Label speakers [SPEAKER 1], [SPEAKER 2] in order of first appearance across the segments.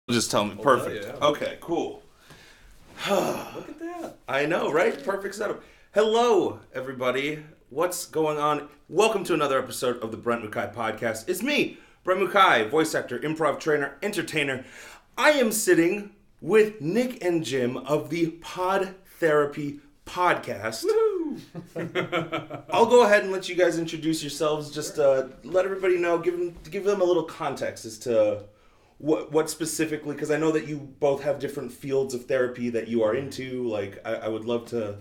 [SPEAKER 1] Just tell me. Perfect. Yeah. Okay, cool.
[SPEAKER 2] Look at that.
[SPEAKER 1] I know, right? Perfect setup. Hello, everybody. What's going on? Welcome to another episode of the Brent Mukai podcast. It's me, Brent Mukai, voice actor, improv trainer, entertainer. I am sitting with Nick and Jim of the Pod Therapy podcast. I'll go ahead and let you guys introduce yourselves. Just let everybody know, give them a little context as to what specifically, because I know that you both have different fields of therapy that you are into. Like, I would love to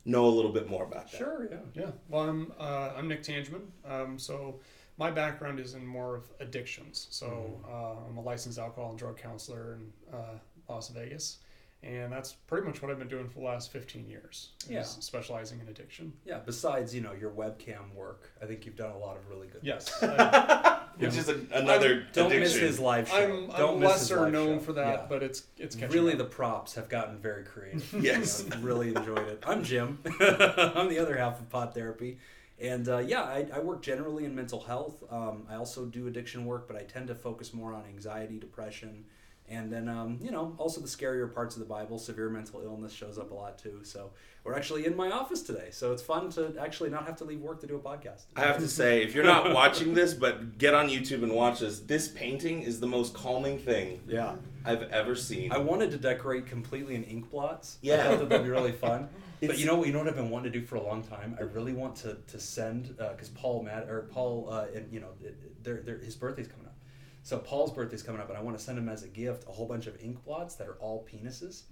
[SPEAKER 1] know a little bit more about that.
[SPEAKER 3] Sure, yeah. Well, I'm Nick Tangeman. So my background is in more of addictions. So I'm a licensed alcohol and drug counselor in Las Vegas. And that's pretty much what I've been doing for the last 15 years. Specializing in addiction.
[SPEAKER 2] Yeah, besides, your webcam work, I think you've done a lot of really good
[SPEAKER 3] Yes.
[SPEAKER 1] Which is another
[SPEAKER 2] Don't
[SPEAKER 1] addiction.
[SPEAKER 2] miss his live show.
[SPEAKER 3] I'm lesser known for that, but it's catching
[SPEAKER 2] really
[SPEAKER 3] up.
[SPEAKER 2] The props have gotten very creative.
[SPEAKER 1] Yes.
[SPEAKER 2] Really enjoyed it. I'm Jim. I'm the other half of Pod Therapy. And I work generally in mental health. I also do addiction work, but I tend to focus more on anxiety, depression, and then, also the scarier parts of the Bible. Severe mental illness shows up a lot too. So we're actually in my office today. So it's fun to actually not have to leave work to do a podcast.
[SPEAKER 1] I have to say, if you're not watching this, but get on YouTube and watch this painting is the most calming thing I've ever seen.
[SPEAKER 2] I wanted to decorate completely in ink blots.
[SPEAKER 1] Yeah.
[SPEAKER 2] I thought that'd be really fun. But you know what I've been wanting to do for a long time? I really want to send, because his birthday's coming up. So Paul's birthday's coming up, and I want to send him as a gift a whole bunch of ink blots that are all penises,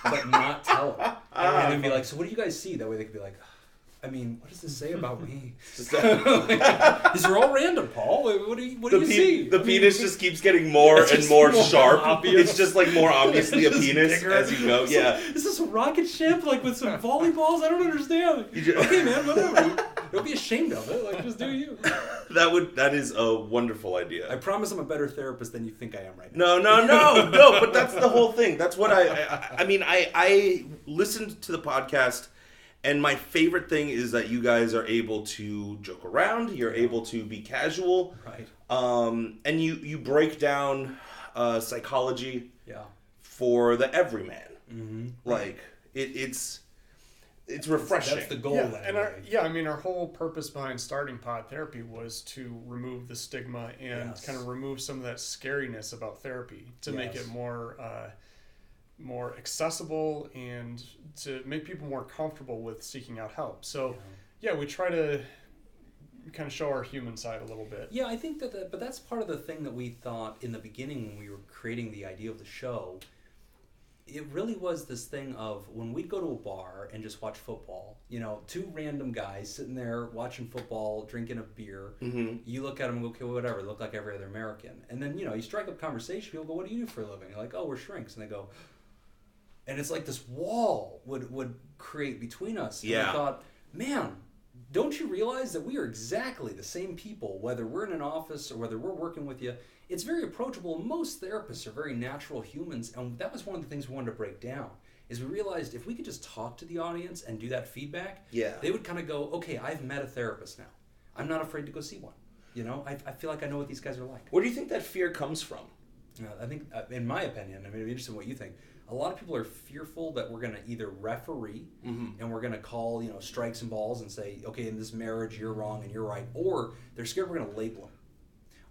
[SPEAKER 2] but not tell him. And then be like, so what do you guys see? That way they could be like, I mean, what does this say about me? These are all random, Paul. What do you see?
[SPEAKER 1] The penis just keeps getting more and more sharp. Obvious. It's just like more obviously a penis bigger as you go. Yeah.
[SPEAKER 2] Is this a rocket ship like with some volleyballs? I don't understand. Okay, man, whatever. Don't be ashamed of it. Like, just do you.
[SPEAKER 1] That is a wonderful idea.
[SPEAKER 2] I promise I'm a better therapist than you think I am right now.
[SPEAKER 1] No. But that's the whole thing. That's what I listened to the podcast. And my favorite thing is that you guys are able to joke around. You're able to be casual.
[SPEAKER 2] Right.
[SPEAKER 1] And you break down psychology for the everyman.
[SPEAKER 2] Mm-hmm.
[SPEAKER 1] Like, it's refreshing.
[SPEAKER 2] That's the goal.
[SPEAKER 3] Our whole purpose behind starting Pod Therapy was to remove the stigma and kind of remove some of that scariness about therapy to make it more accessible and to make people more comfortable with seeking out help. So, we try to kind of show our human side a little bit.
[SPEAKER 2] Yeah, I think but that's part of the thing that we thought in the beginning when we were creating the idea of the show. It really was this thing of when we'd go to a bar and just watch football, two random guys sitting there watching football, drinking a beer. Mm-hmm. You look at them and go, okay, whatever, they look like every other American. And then, you strike up conversation, people go, what do you do for a living? You're like, oh, we're shrinks. And they go, and it's like this wall would create between us. And I thought, man, don't you realize that we are exactly the same people, whether we're in an office or whether we're working with you? It's very approachable. Most therapists are very natural humans, and that was one of the things we wanted to break down, is we realized if we could just talk to the audience and do that feedback, they would kind of go, okay, I've met a therapist now. I'm not afraid to go see one. I feel like I know what these guys are like.
[SPEAKER 1] Where do you think that fear comes from?
[SPEAKER 2] I think, in my opinion, it'd be interesting what you think. A lot of people are fearful that we're going to either referee and we're going to call, strikes and balls and say, okay, in this marriage, you're wrong and you're right. Or they're scared we're going to label them.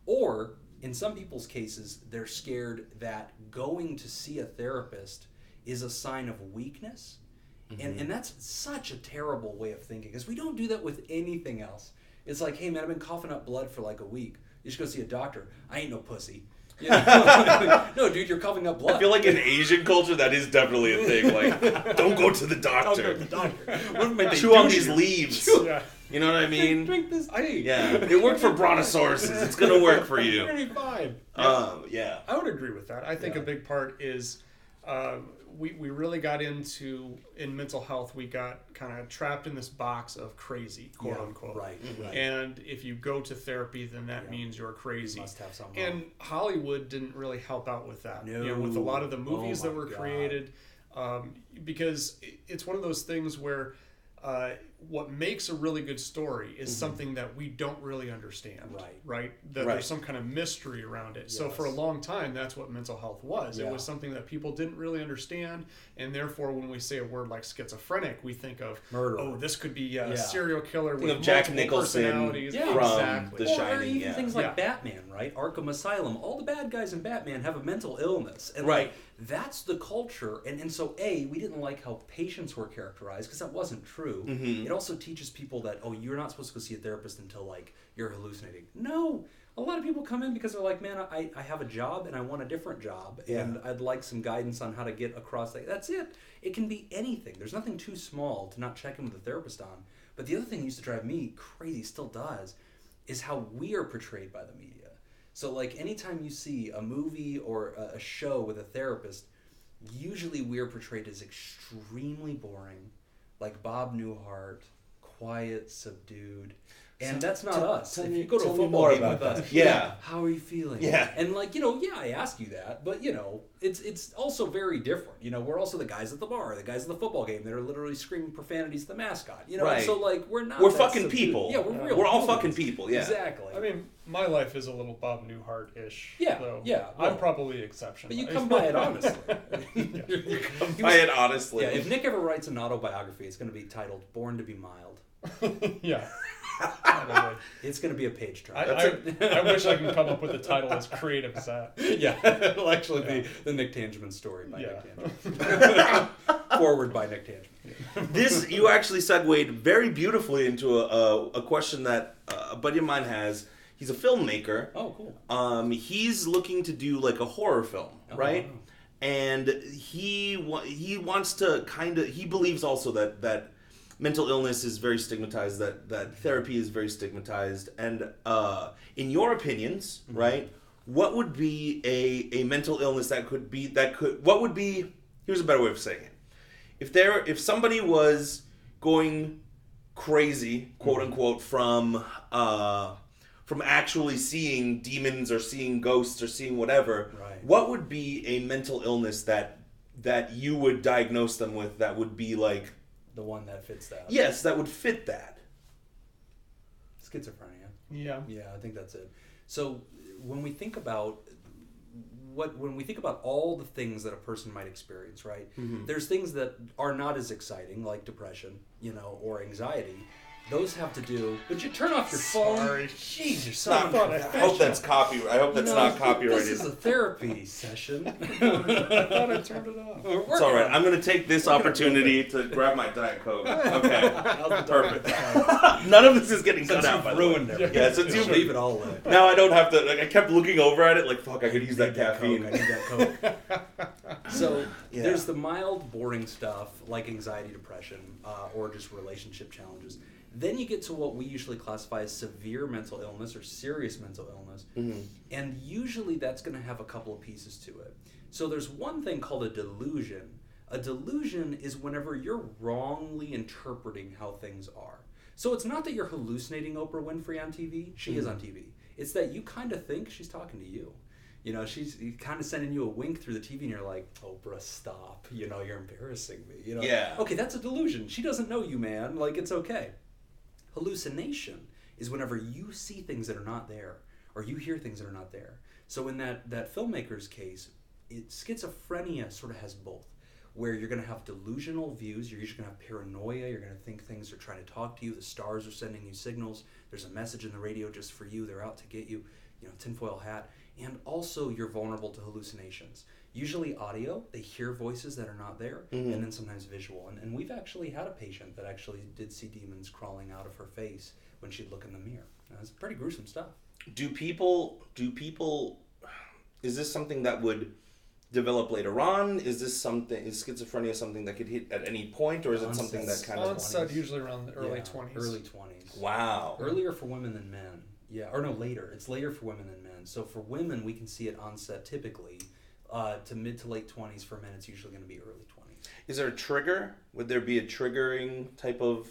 [SPEAKER 2] Or in some people's cases, they're scared that going to see a therapist is a sign of weakness. Mm-hmm. And that's such a terrible way of thinking, because we don't do that with anything else. It's like, hey, man, I've been coughing up blood for like a week. You should go see a doctor. I ain't no pussy. No, dude, you're coughing up blood.
[SPEAKER 1] I feel like in Asian culture, that is definitely a thing. Like, don't go to the doctor.
[SPEAKER 2] Don't go to the doctor.
[SPEAKER 1] Chew on these leaves.
[SPEAKER 3] Yeah.
[SPEAKER 1] You know what I mean?
[SPEAKER 2] Drink this tea.
[SPEAKER 1] Yeah. It worked for brontosauruses. It's going to work for you.
[SPEAKER 3] You're going to be fine. I would agree with that. I think a big part is we really got into, in mental health, we got kind of trapped in this box of crazy, quote unquote.
[SPEAKER 2] Right.
[SPEAKER 3] And if you go to therapy, then that means you're crazy.
[SPEAKER 2] You must have something
[SPEAKER 3] and
[SPEAKER 2] wrong.
[SPEAKER 3] Hollywood didn't really help out with that.
[SPEAKER 2] No.
[SPEAKER 3] With a lot of the movies that were created, because it's one of those things where what makes a really good story is something that we don't really understand. Right? That
[SPEAKER 1] Right.
[SPEAKER 3] there's some kind of mystery around it. So for a long time, that's what mental health was.
[SPEAKER 2] Yeah.
[SPEAKER 3] It was something that people didn't really understand, and therefore when we say a word like schizophrenic, we think of
[SPEAKER 2] Murder.
[SPEAKER 3] oh, this could be a serial killer
[SPEAKER 1] Think
[SPEAKER 3] with
[SPEAKER 1] of Jack
[SPEAKER 3] multiple
[SPEAKER 1] Nicholson
[SPEAKER 3] personalities.
[SPEAKER 2] from
[SPEAKER 3] Exactly.
[SPEAKER 1] The
[SPEAKER 2] Or
[SPEAKER 1] Shining,
[SPEAKER 2] even things like
[SPEAKER 3] Yeah.
[SPEAKER 2] Batman, right? Arkham Asylum. All the bad guys in Batman have a mental illness. And
[SPEAKER 1] Right.
[SPEAKER 2] like, that's the culture. And so, A, we didn't like how patients were characterized because that wasn't true.
[SPEAKER 1] Mm-hmm.
[SPEAKER 2] It also teaches people that, oh, you're not supposed to go see a therapist until, like, you're hallucinating. No. A lot of people come in because they're like, man, I have a job and I want a different job. And I'd like some guidance on how to get across that. That's it. It can be anything. There's nothing too small to not check in with a therapist on. But the other thing that used to drive me crazy, still does, is how we are portrayed by the media. So, like, anytime you see a movie or a show with a therapist, usually we are portrayed as extremely boring, like Bob Newhart, quiet, subdued. And that's not us. If you go to a football game with us, how are you feeling?
[SPEAKER 1] Yeah.
[SPEAKER 2] And like, I ask you that, but it's also very different. We're also the guys at the bar, the guys at the football game that are literally screaming profanities to the mascot.
[SPEAKER 1] Right.
[SPEAKER 2] So like we're not.
[SPEAKER 1] We're
[SPEAKER 2] that
[SPEAKER 1] fucking
[SPEAKER 2] subdued.
[SPEAKER 1] people.
[SPEAKER 2] Yeah, we're real.
[SPEAKER 1] We're all
[SPEAKER 2] humans.
[SPEAKER 1] fucking people. Yeah.
[SPEAKER 2] Exactly.
[SPEAKER 3] I mean, my life is a little Bob Newhart-ish.
[SPEAKER 2] Yeah,
[SPEAKER 3] though.
[SPEAKER 2] yeah,
[SPEAKER 3] I'm
[SPEAKER 2] well,
[SPEAKER 3] probably the exception.
[SPEAKER 2] But you come by it honestly.
[SPEAKER 1] You come by it honestly.
[SPEAKER 2] Yeah, if Nick ever writes an autobiography, it's going to be titled "Born to Be Mild."
[SPEAKER 3] Yeah. Probably.
[SPEAKER 2] It's going to be a page turn.
[SPEAKER 3] I wish I could come up with a title as creative as that.
[SPEAKER 2] Yeah, it'll actually be the Nick Tangeman story by
[SPEAKER 3] Yeah.
[SPEAKER 2] Nick Tangeman. Forward by Nick Tangeman.
[SPEAKER 1] This, you actually segued very beautifully into a question that a buddy of mine has. He's a filmmaker.
[SPEAKER 2] Oh, cool.
[SPEAKER 1] He's looking to do like a horror film, right?
[SPEAKER 2] Wow.
[SPEAKER 1] And he wants to he believes also that mental illness is very stigmatized, that therapy is very stigmatized. And in your opinions, right, what would be a mental illness here's a better way of saying it. If somebody was going crazy, quote unquote, from actually seeing demons or seeing ghosts or seeing whatever,
[SPEAKER 2] right,
[SPEAKER 1] what would be a mental illness that you would diagnose them with that would be like
[SPEAKER 2] The one that fits that.
[SPEAKER 1] yes, that would fit that?
[SPEAKER 2] Schizophrenia.
[SPEAKER 3] Yeah.
[SPEAKER 2] Yeah, I think that's it. So when we think about all the things that a person might experience, right?
[SPEAKER 1] Mm-hmm.
[SPEAKER 2] There's things that are not as exciting, like depression, or anxiety. Those have to do. Would you turn off your phone?
[SPEAKER 3] Sorry.
[SPEAKER 2] Jeez, you're so
[SPEAKER 1] I hope
[SPEAKER 2] unprofessional.
[SPEAKER 1] that's copyright. I hope that's not copyrighted.
[SPEAKER 2] This is a therapy session.
[SPEAKER 3] I thought I turned it off.
[SPEAKER 1] It's all right. I'm going to take this opportunity to grab my Diet Coke. Okay, perfect. None of this is getting cut out. By the way.
[SPEAKER 2] Ruined everything.
[SPEAKER 1] Yeah, since you've
[SPEAKER 2] leave it all in.
[SPEAKER 1] Now I don't have to. Like, I kept looking over at it, like fuck, I could use that caffeine.
[SPEAKER 2] I need that Coke. So
[SPEAKER 1] Yeah.
[SPEAKER 2] there's the mild, boring stuff like anxiety, depression, or just relationship challenges. Then you get to what we usually classify as severe mental illness or serious mental illness.
[SPEAKER 1] Mm-hmm.
[SPEAKER 2] And usually that's going to have a couple of pieces to it. So there's one thing called a delusion. A delusion is whenever you're wrongly interpreting how things are. So it's not that you're hallucinating Oprah Winfrey on TV. She is on TV. It's that you kind of think she's talking to you. She's kind of sending you a wink through the TV and you're like, Oprah, stop. You're embarrassing me.
[SPEAKER 1] Yeah.
[SPEAKER 2] Okay, that's a delusion. She doesn't know you, man. Like, it's okay. Hallucination is whenever you see things that are not there or you hear things that are not there. So in that filmmaker's case, schizophrenia sort of has both, where you're going to have delusional views, you're usually going to have paranoia, you're going to think things are trying to talk to you, the stars are sending you signals, there's a message in the radio just for you, they're out to get you, tinfoil hat, and also you're vulnerable to hallucinations. Usually audio, they hear voices that are not there,
[SPEAKER 1] Mm-hmm.
[SPEAKER 2] and then sometimes visual. And we've actually had a patient that actually did see demons crawling out of her face when she'd look in the mirror. It's pretty gruesome stuff.
[SPEAKER 1] Do people? Is this something that would develop later on? Is schizophrenia something that could hit at any point, or is it something that kind of
[SPEAKER 3] onset usually around the early 20s?
[SPEAKER 2] Early 20s.
[SPEAKER 1] Wow.
[SPEAKER 2] Earlier for women than men. Yeah, or no, later. It's later for women than men. So for women, we can see it onset typically to mid to late 20s. For men, it's usually going to be early 20s.
[SPEAKER 1] Is there a trigger? Would there be a triggering type of...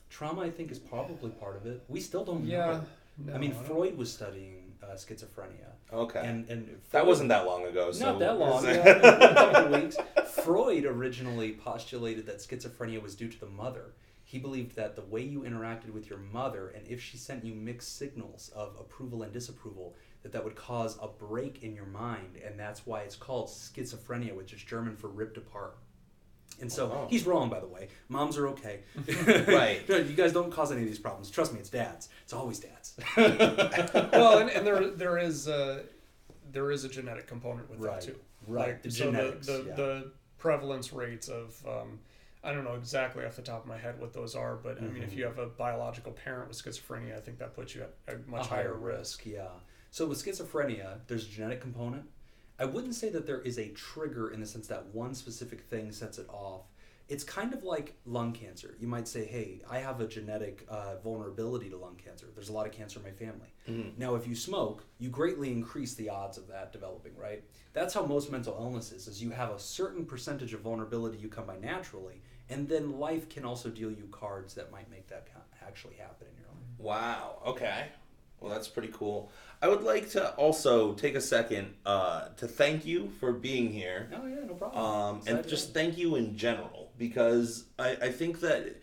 [SPEAKER 2] Trauma, I think, is probably part of it. We still don't know.
[SPEAKER 3] Yeah. No,
[SPEAKER 2] I mean, Freud was studying schizophrenia.
[SPEAKER 1] Okay.
[SPEAKER 2] And
[SPEAKER 1] that
[SPEAKER 2] Freud,
[SPEAKER 1] wasn't that long ago. So
[SPEAKER 2] not that long. A couple of weeks. Freud originally postulated that schizophrenia was due to the mother. He believed that the way you interacted with your mother, and if she sent you mixed signals of approval and disapproval, that would cause a break in your mind, and that's why it's called schizophrenia, which is German for ripped apart. And so he's wrong, by the way. Moms are okay.
[SPEAKER 1] Right.
[SPEAKER 2] You guys don't cause any of these problems. Trust me, it's dads. It's always dads.
[SPEAKER 3] Well, and there is a genetic component with that too.
[SPEAKER 2] Right.
[SPEAKER 3] Like,
[SPEAKER 2] The
[SPEAKER 3] so
[SPEAKER 2] genetics.
[SPEAKER 3] the prevalence rates of I don't know exactly off the top of my head what those are, but I mean, if you have a biological parent with schizophrenia, I think that puts you at a much higher risk.
[SPEAKER 2] Yeah. So with schizophrenia, there's a genetic component. I wouldn't say that there is a trigger in the sense that one specific thing sets it off. It's kind of like lung cancer. You might say, hey, I have a genetic vulnerability to lung cancer. There's a lot of cancer in my family. Mm-hmm. Now, if you smoke, you greatly increase the odds of that developing, right? That's how most mental illness is you have a certain percentage of vulnerability you come by naturally, and then life can also deal you cards that might make that actually happen in your life.
[SPEAKER 1] Wow, okay. Well, that's pretty cool. I would like to also take a second to thank you for being here.
[SPEAKER 2] Oh, yeah, no problem.
[SPEAKER 1] And just thank you in general, because I think that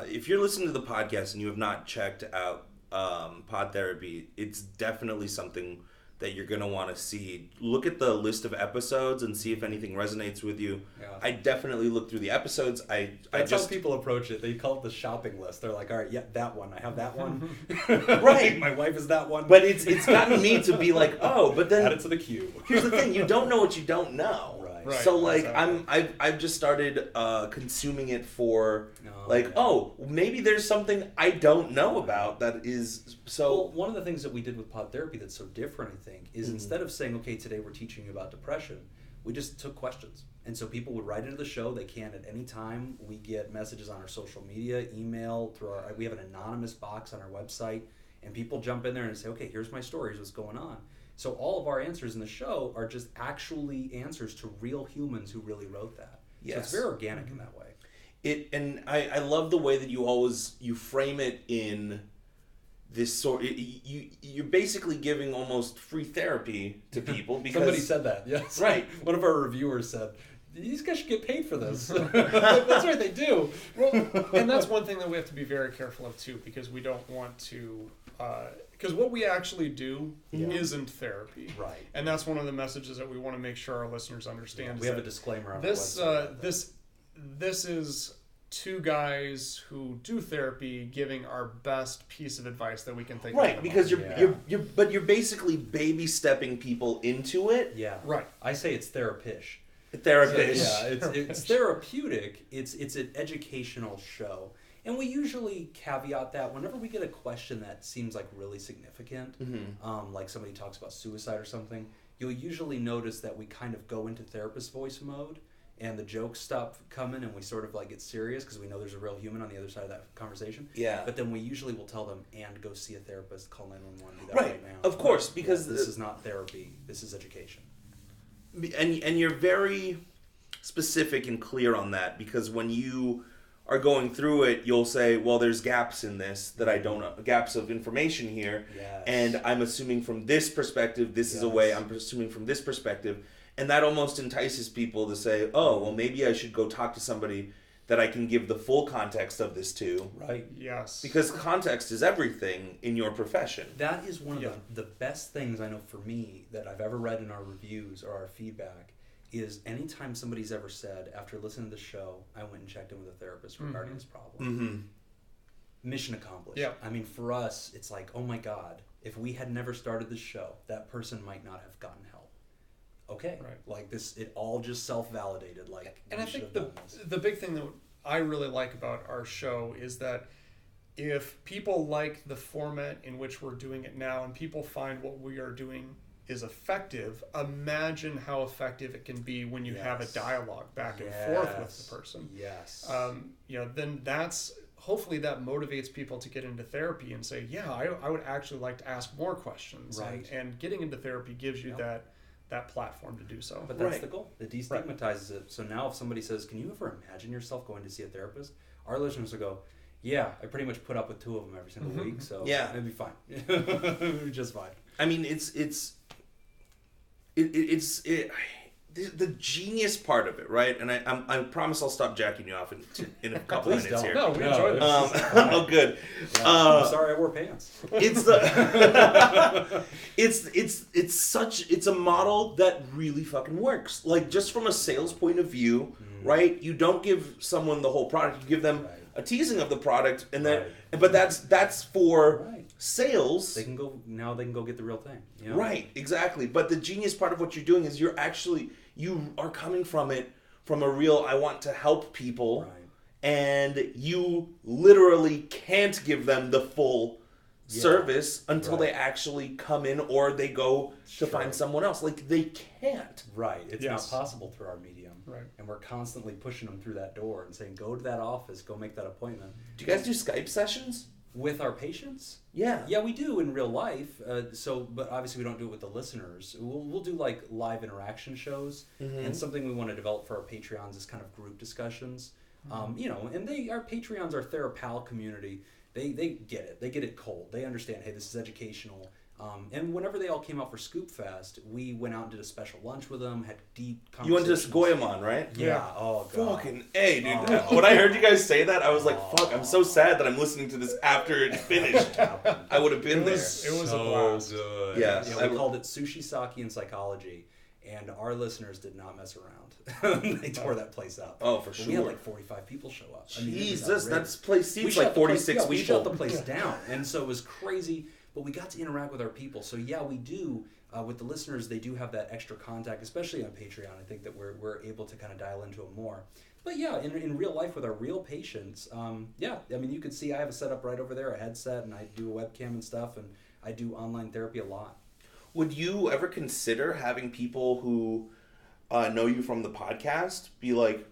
[SPEAKER 1] if you're listening to the podcast and you have not checked out Pod Therapy, it's definitely something that you're going to want to see. Look at the list of episodes and see if anything resonates with you. Yeah. I definitely look through the episodes.
[SPEAKER 2] That's how people approach it. They call it the shopping list. They're like, all right, yeah, that one. I have that one.
[SPEAKER 1] Right.
[SPEAKER 2] My wife is that one.
[SPEAKER 1] But it's gotten me to be like, oh, but then...
[SPEAKER 2] Add it to the queue.
[SPEAKER 1] Here's the thing. You don't know what you don't know.
[SPEAKER 3] Right.
[SPEAKER 1] So like
[SPEAKER 3] exactly.
[SPEAKER 1] I've just started consuming it for maybe there's something I don't know about that is so.
[SPEAKER 2] Well, one of the things that we did with Pod Therapy that's so different, I think, is instead of saying, okay, today we're teaching you about depression, we just took questions. And so people would write into the show. They can at any time. We get messages on our social media, email, we have an anonymous box on our website, and people jump in there and say, okay, here's my story, here's what's going on. So all of our answers in the show are just actually answers to real humans who really wrote that. Yes. So it's very organic in that way.
[SPEAKER 1] And I love the way that you frame it in this sort. You're basically giving almost free therapy to people because
[SPEAKER 2] somebody said that. Yes,
[SPEAKER 1] right.
[SPEAKER 2] One of our reviewers said, these guys should get paid for this. That's right, they do.
[SPEAKER 3] Well, and that's one thing that we have to be very careful of too, because we don't want to. Because what we actually do isn't therapy,
[SPEAKER 2] right?
[SPEAKER 3] And that's one of the messages that we want to make sure our listeners understand.
[SPEAKER 2] We have a disclaimer on
[SPEAKER 3] this.
[SPEAKER 2] Our website
[SPEAKER 3] This is two guys who do therapy giving our best piece of advice that we can think of.
[SPEAKER 1] Right, because you're basically baby stepping people into it.
[SPEAKER 2] Yeah,
[SPEAKER 3] right.
[SPEAKER 2] I say it's therapish.
[SPEAKER 1] Therapish.
[SPEAKER 2] So, it's therapeutic. It's an educational show. And we usually caveat that whenever we get a question that seems like really significant, like somebody talks about suicide or something, you'll usually notice that we kind of go into therapist voice mode and the jokes stop coming and we sort of like get serious because we know there's a real human on the other side of that conversation. Yeah. But then we usually will tell them, and go see a therapist, call 911, do that right now.
[SPEAKER 1] Of course, because
[SPEAKER 2] this is not therapy, this is education.
[SPEAKER 1] And you're very specific and clear on that, because when you are going through it, you'll say, well, there's gaps in this that I don't know, gaps of information here.
[SPEAKER 2] Yes.
[SPEAKER 1] And I'm assuming from this perspective, this is a way, I'm assuming from this perspective. And that almost entices people to say, oh, well, maybe I should go talk to somebody that I can give the full context of this to.
[SPEAKER 2] Right.
[SPEAKER 3] Yes.
[SPEAKER 1] Because context is everything in your profession.
[SPEAKER 2] That is one of the best things I know for me that I've ever read in our reviews or our feedback is anytime somebody's ever said, after listening to the show, I went and checked in with a therapist regarding this problem. Mm-hmm. Mission accomplished.
[SPEAKER 3] Yeah.
[SPEAKER 2] I mean, for us, it's like, oh my God, if we had never started this show, that person might not have gotten help. Okay.
[SPEAKER 3] Right.
[SPEAKER 2] Like this, it all just self-validated. Like,
[SPEAKER 3] and I think the big thing that I really like about our show is that if people like the format in which we're doing it now and people find what we are doing is effective, imagine how effective it can be when you have a dialogue back and forth with the person.
[SPEAKER 2] Yes.
[SPEAKER 3] Then that's hopefully that motivates people to get into therapy and say, yeah, I would actually like to ask more questions.
[SPEAKER 2] Right.
[SPEAKER 3] And getting into therapy gives you that platform to do so.
[SPEAKER 2] But that's the goal. It destigmatizes it. So now if somebody says, can you ever imagine yourself going to see a therapist? Our listeners will go, yeah, I pretty much put up with 2 of them every single week, so it'd be fine. It'd be just fine.
[SPEAKER 1] I mean, the genius part of it, right? And I promise I'll stop jacking you off in a couple
[SPEAKER 2] Please
[SPEAKER 1] minutes
[SPEAKER 2] don't.
[SPEAKER 1] here.
[SPEAKER 3] No, we enjoy this.
[SPEAKER 1] Oh, good.
[SPEAKER 2] Yeah, I'm sorry I wore pants.
[SPEAKER 1] It's the it's a model that really fucking works. Like, just from a sales point of view, right? You don't give someone the whole product. You give them a teasing of the product, and then but that's for sales.
[SPEAKER 2] They can go get the real thing. You know?
[SPEAKER 1] Right, exactly. But the genius part of what you're doing is you are coming from it from a real, I want to help people, and you literally can't give them the full service until they actually come in or they go to find someone else. Like, they can't.
[SPEAKER 2] Right. It's not possible through our medium.
[SPEAKER 3] Right.
[SPEAKER 2] And we're constantly pushing them through that door and saying, go to that office, go make that appointment.
[SPEAKER 1] Do you guys do Skype sessions?
[SPEAKER 2] With our patients?
[SPEAKER 1] Yeah.
[SPEAKER 2] Yeah, we do in real life. But obviously we don't do it with the listeners. We'll do like live interaction shows, and something we want to develop for our Patreons is kind of group discussions. And our Patreons, our TheraPal community, they get it. They get it cold. They understand, hey, this is educational. And whenever they all came out for Scoop Fest, we went out and did a special lunch with them, had deep
[SPEAKER 1] You went
[SPEAKER 2] conversations.
[SPEAKER 1] to Goemon, right?
[SPEAKER 2] Yeah. Oh, God.
[SPEAKER 1] Fucking A, dude. When I heard you guys say that, I was like, fuck, I'm so sad that I'm listening to this after it's finished. I would have been there.
[SPEAKER 3] It was a blast.
[SPEAKER 2] Good.
[SPEAKER 1] Yeah.
[SPEAKER 2] We called it Sushi, Sake, and Psychology, and our listeners did not mess around. They tore that place up.
[SPEAKER 1] Oh, for sure.
[SPEAKER 2] We had like 45 people show up.
[SPEAKER 1] Jesus, that place seats like 46 people.
[SPEAKER 2] We shut the place down, and so it was crazy. But we got to interact with our people. So yeah, we do. With the listeners, they do have that extra contact, especially on Patreon. I think that we're able to kind of dial into it more. But yeah, in real life with our real patients, you can see I have a setup right over there, a headset, and I do a webcam and stuff, and I do online therapy a lot.
[SPEAKER 1] Would you ever consider having people who know you from the podcast be like,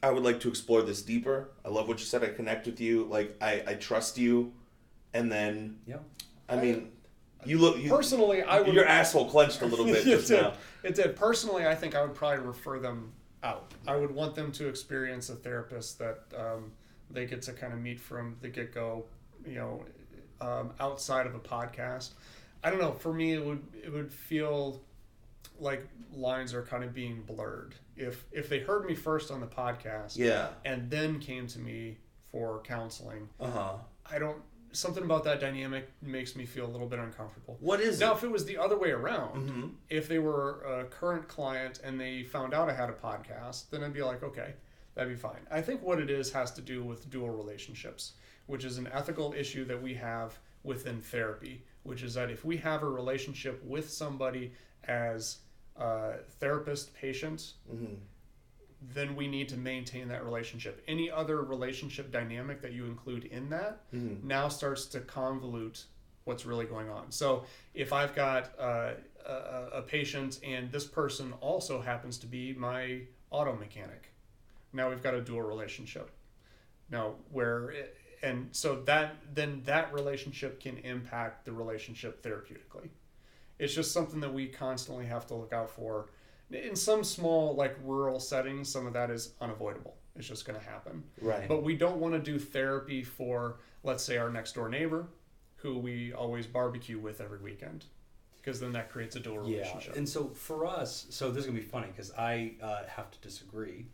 [SPEAKER 1] I would like to explore this deeper. I love what you said. I connect with you. Like, I trust you. And then, I mean,
[SPEAKER 3] personally, I would.
[SPEAKER 1] Your asshole clenched a little bit just now.
[SPEAKER 3] It did. Personally, I think I would probably refer them out. I would want them to experience a therapist that they get to kind of meet from the get-go, outside of a podcast. I don't know. For me, it would feel like lines are kind of being blurred. If they heard me first on the podcast, and then came to me for counseling, something about that dynamic makes me feel a little bit uncomfortable.
[SPEAKER 1] What is
[SPEAKER 3] now,
[SPEAKER 1] it?
[SPEAKER 3] if it was the other way around, if they were a current client and they found out I had a podcast, then I'd be like, okay, that'd be fine. I think what it is has to do with dual relationships, which is an ethical issue that we have within therapy, which is that if we have a relationship with somebody as a therapist, patient, then we need to maintain that relationship. Any other relationship dynamic that you include in that now starts to convolute what's really going on. So if I've got a patient and this person also happens to be my auto mechanic, now we've got a dual relationship. Now so that relationship can impact the relationship therapeutically. It's just something that we constantly have to look out for. In some small, like, rural settings, some of that is unavoidable. It's just going to happen.
[SPEAKER 1] Right.
[SPEAKER 3] But we don't want to do therapy for, let's say, our next door neighbor, who we always barbecue with every weekend, because then that creates a dual relationship.
[SPEAKER 2] And so for us, this is going to be funny because I have to disagree.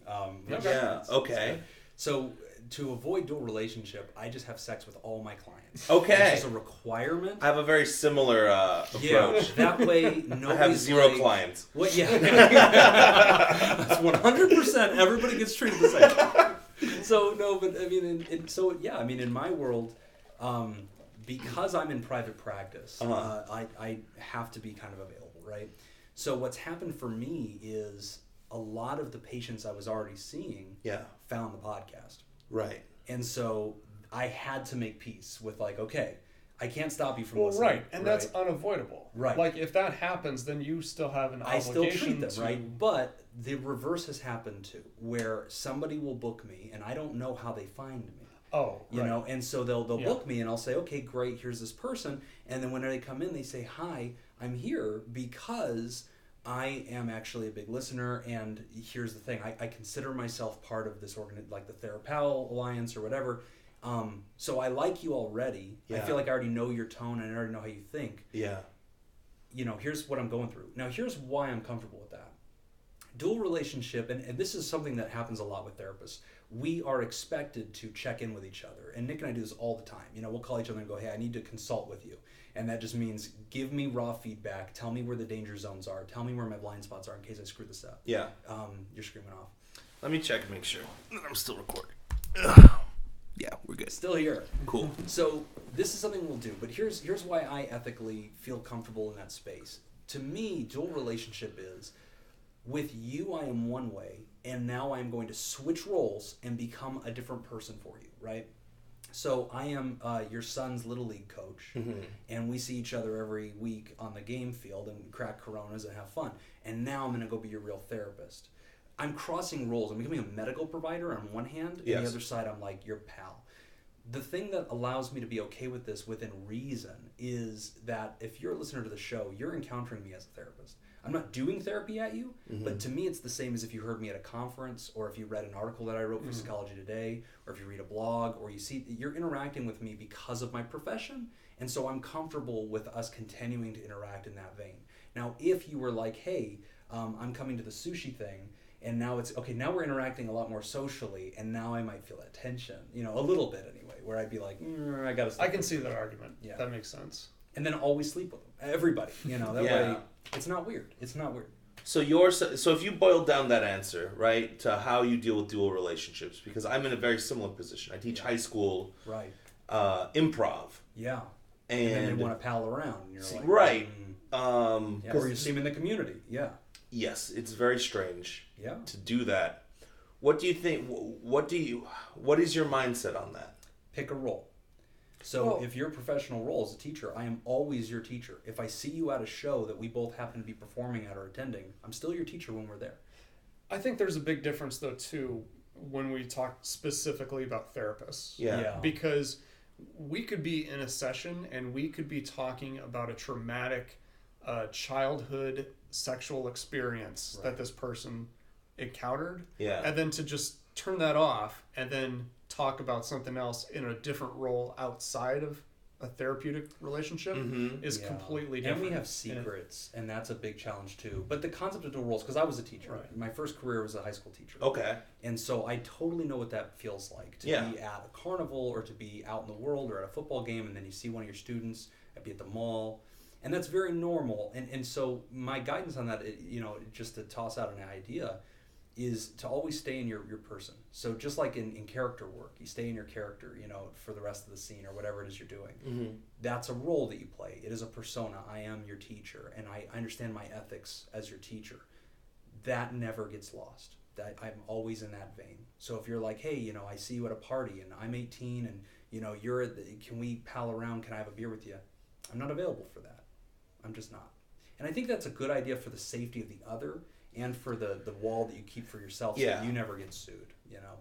[SPEAKER 1] Okay.
[SPEAKER 2] So to avoid dual relationship, I just have sex with all my clients.
[SPEAKER 1] Okay.
[SPEAKER 2] It's a requirement.
[SPEAKER 1] I have a very similar approach.
[SPEAKER 2] Yeah, that way nobody's
[SPEAKER 1] I have zero clients.
[SPEAKER 2] What? Yeah. That's 100%. Everybody gets treated the same. So no, but I mean, in my world, because I'm in private practice, I have to be kind of available, right? So what's happened for me is a lot of the patients I was already seeing found the podcast.
[SPEAKER 1] Right.
[SPEAKER 2] And so I had to make peace with, like, okay, I can't stop you from listening.
[SPEAKER 3] Right, and that's unavoidable.
[SPEAKER 2] Right.
[SPEAKER 3] Like, if that happens, then you still have an obligation.
[SPEAKER 2] I still treat them, right? But the reverse has happened too, where somebody will book me and I don't know how they find me.
[SPEAKER 3] Oh,
[SPEAKER 2] you know, and so they'll book me and I'll say, okay, great, here's this person. And then when they come in, they say, hi, I'm here because I am actually a big listener, and here's the thing. I consider myself part of this like the TheraPal Alliance or whatever. So I like you already. I feel like I already know your tone and I already know how you think.
[SPEAKER 1] Yeah.
[SPEAKER 2] You know, here's what I'm going through. Now, here's why I'm comfortable with that. Dual relationship, and this is something that happens a lot with therapists. We are expected to check in with each other. And Nick and I do this all the time. We'll call each other and go, hey, I need to consult with you. And that just means give me raw feedback. Tell me where the danger zones are. Tell me where my blind spots are in case I screw this up.
[SPEAKER 1] Yeah.
[SPEAKER 2] You're screaming off.
[SPEAKER 1] Let me check and make sure that I'm still recording. Yeah, we're good.
[SPEAKER 2] Still here.
[SPEAKER 1] Cool.
[SPEAKER 2] So this is something we'll do. But here's why I ethically feel comfortable in that space. To me, dual relationship is, with you, I am one way, and now I'm going to switch roles and become a different person for you, right? So I am your son's Little League coach, and we see each other every week on the game field and crack Coronas and have fun. And now I'm going to go be your real therapist. I'm crossing roles. I'm becoming a medical provider on one hand, and the other side I'm like your pal. The thing that allows me to be okay with this within reason is that if you're a listener to the show, you're encountering me as a therapist. I'm not doing therapy at you, but to me it's the same as if you heard me at a conference, or if you read an article that I wrote for Psychology Today, or if you read a blog, or you're interacting with me because of my profession, and so I'm comfortable with us continuing to interact in that vein. Now, if you were like, hey, I'm coming to the sushi thing, and now it's, okay, now we're interacting a lot more socially, and now I might feel that tension, a little bit anyway, where I'd be like, I gotta sleep.
[SPEAKER 3] I can see that argument. Yeah. That makes sense.
[SPEAKER 2] And then always sleep with them. Everybody, that way, it's not weird. It's not weird.
[SPEAKER 1] So if you boiled down that answer, right, to how you deal with dual relationships, because I'm in a very similar position. I teach high school improv.
[SPEAKER 2] Yeah. And then they want to pal around. And you're like,
[SPEAKER 1] right.
[SPEAKER 2] Or you see them in the community. Yeah.
[SPEAKER 1] Yes, it's very strange.
[SPEAKER 2] Yeah.
[SPEAKER 1] To do that. What do you think? What is your mindset on that?
[SPEAKER 2] Pick a role. So if your professional role as a teacher, I am always your teacher. If I see you at a show that we both happen to be performing at or attending, I'm still your teacher when we're there.
[SPEAKER 3] I think there's a big difference, though, too, when we talk specifically about therapists.
[SPEAKER 1] Yeah.
[SPEAKER 3] Because we could be in a session and we could be talking about a traumatic childhood sexual experience that this person encountered.
[SPEAKER 1] Yeah.
[SPEAKER 3] And then to just turn that off and then talk about something else in a different role outside of a therapeutic relationship is completely different.
[SPEAKER 2] And we have secrets, and that's a big challenge too. But the concept of dual roles, because I was a teacher. Right. My first career was a high school teacher.
[SPEAKER 1] Okay.
[SPEAKER 2] And so I totally know what that feels like, to be at a carnival or to be out in the world or at a football game, and then you see one of your students, I'd be at the mall. And that's very normal. And so my guidance on that, just to toss out an idea, is to always stay in your person. So just like in character work, you stay in your character, for the rest of the scene or whatever it is you're doing. That's a role that you play. It is a persona. I am your teacher, and I understand my ethics as your teacher. That never gets lost. That I'm always in that vein. So if you're like, hey, I see you at a party and I'm 18 and, you're can we pal around? Can I have a beer with you? I'm not available for that. I'm just not. And I think that's a good idea for the safety of the other and for the wall that you keep for yourself so that you never get sued,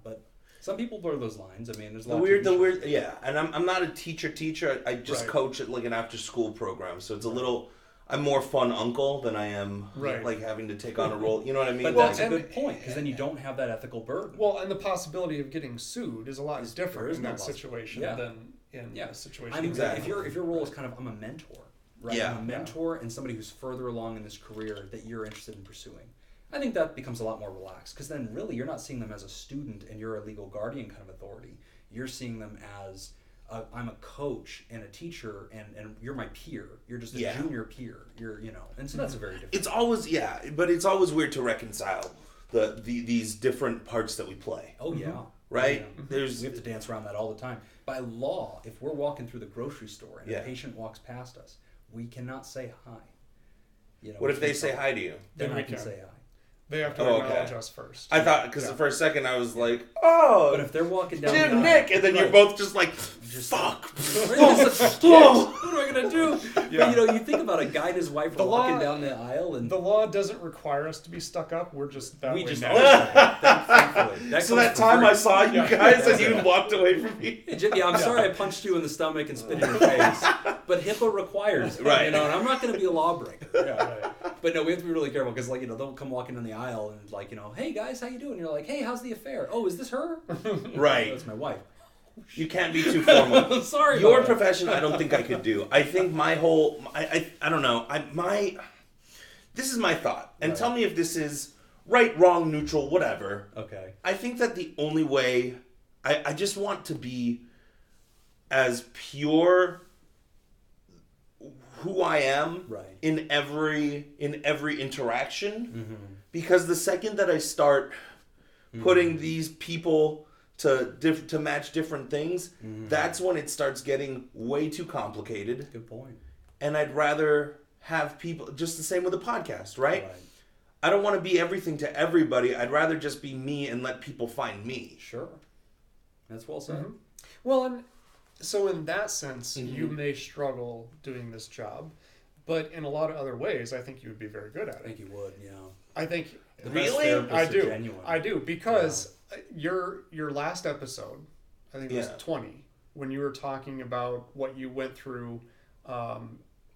[SPEAKER 2] But some people blur those lines. I mean, there's a lot
[SPEAKER 1] the weird, and I'm not a teacher. I just coach at like an after school program, so it's a little. I'm more fun uncle than I am like having to take on a role. You know what I mean?
[SPEAKER 2] But that's a good point, because then you don't have that ethical burden.
[SPEAKER 3] Well, and the possibility of getting sued is a lot different in that situation than in a situation.
[SPEAKER 2] I mean, if your role is kind of, I'm a mentor, right?
[SPEAKER 1] Yeah.
[SPEAKER 2] I'm a mentor and somebody who's further along in this career that you're interested in pursuing. I think that becomes a lot more relaxed, because then really you're not seeing them as a student and you're a legal guardian kind of authority. You're seeing them as I'm a coach and a teacher, and you're my peer. You're just a junior peer. And so that's a very different.
[SPEAKER 1] It's always but it's always weird to reconcile these different parts that we play.
[SPEAKER 2] Oh yeah.
[SPEAKER 1] Right?
[SPEAKER 2] We have to dance around that all the time. By law, if we're walking through the grocery store and a patient walks past us, we cannot say hi.
[SPEAKER 1] What if they say hi to you?
[SPEAKER 2] Then I can say hi.
[SPEAKER 3] They have to acknowledge us first.
[SPEAKER 1] I thought, because for a second I was like, oh,
[SPEAKER 2] but if they're walking down
[SPEAKER 1] Jim,
[SPEAKER 2] the aisle,
[SPEAKER 1] Nick, and then you're both just like, fuck.
[SPEAKER 2] What am I going to do?
[SPEAKER 3] Yeah.
[SPEAKER 2] But, you think about a guy and his wife are walking down the aisle. And
[SPEAKER 3] the law doesn't require us to be stuck up. We're just that way now.
[SPEAKER 2] Thankfully.
[SPEAKER 1] So that time I saw you guys and you walked away from me.
[SPEAKER 2] Yeah, I'm sorry I punched you in the stomach and spit in your face. But HIPAA requires it.
[SPEAKER 1] Right.
[SPEAKER 2] And I'm not going to be a lawbreaker.
[SPEAKER 3] Yeah, right.
[SPEAKER 2] But no, we have to be really careful, because they'll come walking down the aisle and hey guys, how you doing? And you're like, hey, how's the affair? Oh, is this her?
[SPEAKER 1] Right.
[SPEAKER 2] That's my wife.
[SPEAKER 1] You can't be too formal.
[SPEAKER 2] I'm sorry.
[SPEAKER 1] Your profession, I don't think I could do. I think my whole, I don't know. This is my thought, and tell me if this is right, wrong, neutral, whatever.
[SPEAKER 2] Okay.
[SPEAKER 1] I think that the only way I just want to be as pure who I am
[SPEAKER 2] Right.
[SPEAKER 1] in every interaction, because the second that I start putting these people to match different things, that's when it starts getting way too complicated.
[SPEAKER 2] Good point.
[SPEAKER 1] And I'd rather have people, just the same with the podcast, right? I don't want to be everything to everybody. I'd rather just be me and let people find me.
[SPEAKER 2] Sure. That's well said.
[SPEAKER 3] Well, and so in that sense, you may struggle doing this job, but in a lot of other ways, I think you would be very good at it.
[SPEAKER 2] I think you would, yeah.
[SPEAKER 3] I think
[SPEAKER 2] The best
[SPEAKER 1] Really?
[SPEAKER 2] therapists
[SPEAKER 3] I
[SPEAKER 2] are
[SPEAKER 3] do.
[SPEAKER 2] genuine.
[SPEAKER 3] I do, because your last episode, I think it was 20, when you were talking about what you went through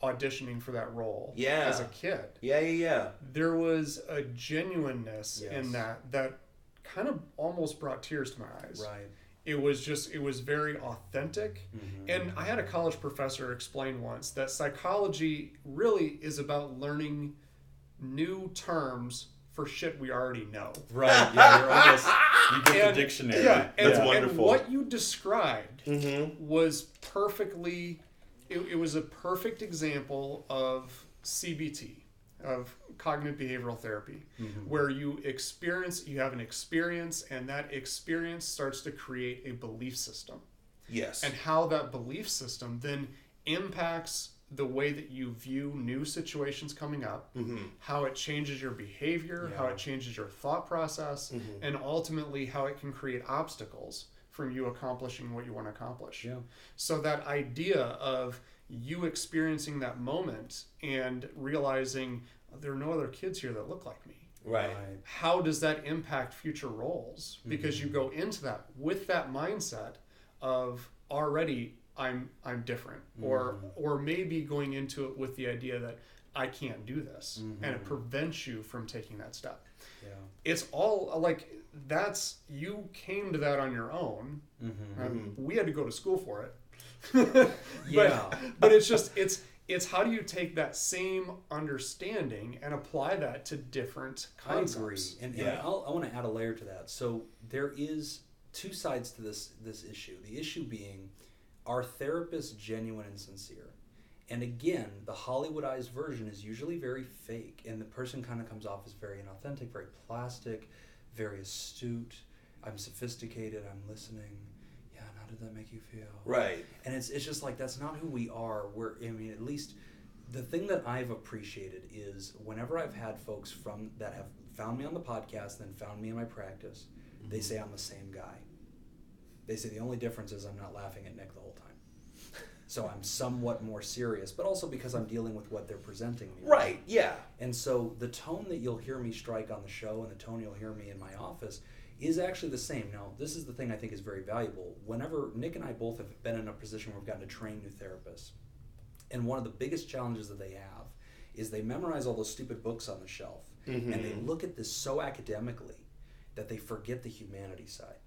[SPEAKER 3] auditioning for that role as a kid.
[SPEAKER 1] Yeah.
[SPEAKER 3] There was a genuineness in that kind of almost brought tears to my eyes.
[SPEAKER 2] Right.
[SPEAKER 3] It was very authentic. And I had a college professor explain once that psychology really is about learning new terms for shit we already know.
[SPEAKER 2] Right, yeah, you're almost, you get the dictionary.
[SPEAKER 3] Yeah,
[SPEAKER 1] That's wonderful.
[SPEAKER 3] And what you described was perfectly, it was a perfect example of CBT, of cognitive behavioral therapy, where you have an experience, and that experience starts to create a belief system.
[SPEAKER 1] Yes.
[SPEAKER 3] And how that belief system then impacts the way that you view new situations coming up, how it changes your behavior, how it changes your thought process, and ultimately how it can create obstacles from you accomplishing what you want to accomplish.
[SPEAKER 2] Yeah.
[SPEAKER 3] So that idea of you experiencing that moment and realizing there are no other kids here that look like me.
[SPEAKER 1] Right.
[SPEAKER 3] How does that impact future roles? Because you go into that with that mindset of already I'm different, or maybe going into it with the idea that I can't do this, and it prevents you from taking that step.
[SPEAKER 2] Yeah.
[SPEAKER 3] It's all like you came to that on your own. We had to go to school for it. But it's how do you take that same understanding and apply that to different concepts?
[SPEAKER 2] I agree, and I want to add a layer to that. So there is two sides to this issue. The issue being, are therapists genuine and sincere? And again, the Hollywoodized version is usually very fake, and the person kind of comes off as very inauthentic, very plastic, very astute. I'm sophisticated. I'm listening. Yeah, and how did that make you feel?
[SPEAKER 1] Right.
[SPEAKER 2] And it's just like, that's not who we are. At least the thing that I've appreciated is whenever I've had folks that have found me on the podcast, then found me in my practice, they say I'm the same guy. They say the only difference is I'm not laughing at Nick the whole time. So I'm somewhat more serious, but also because I'm dealing with what they're presenting me.
[SPEAKER 1] Right, yeah.
[SPEAKER 2] And so the tone that you'll hear me strike on the show and the tone you'll hear me in my office is actually the same. Now, this is the thing I think is very valuable. Whenever Nick and I both have been in a position where we've gotten to train new therapists, and one of the biggest challenges that they have is they memorize all those stupid books on the shelf, and they look at this so academically that they forget the humanity side.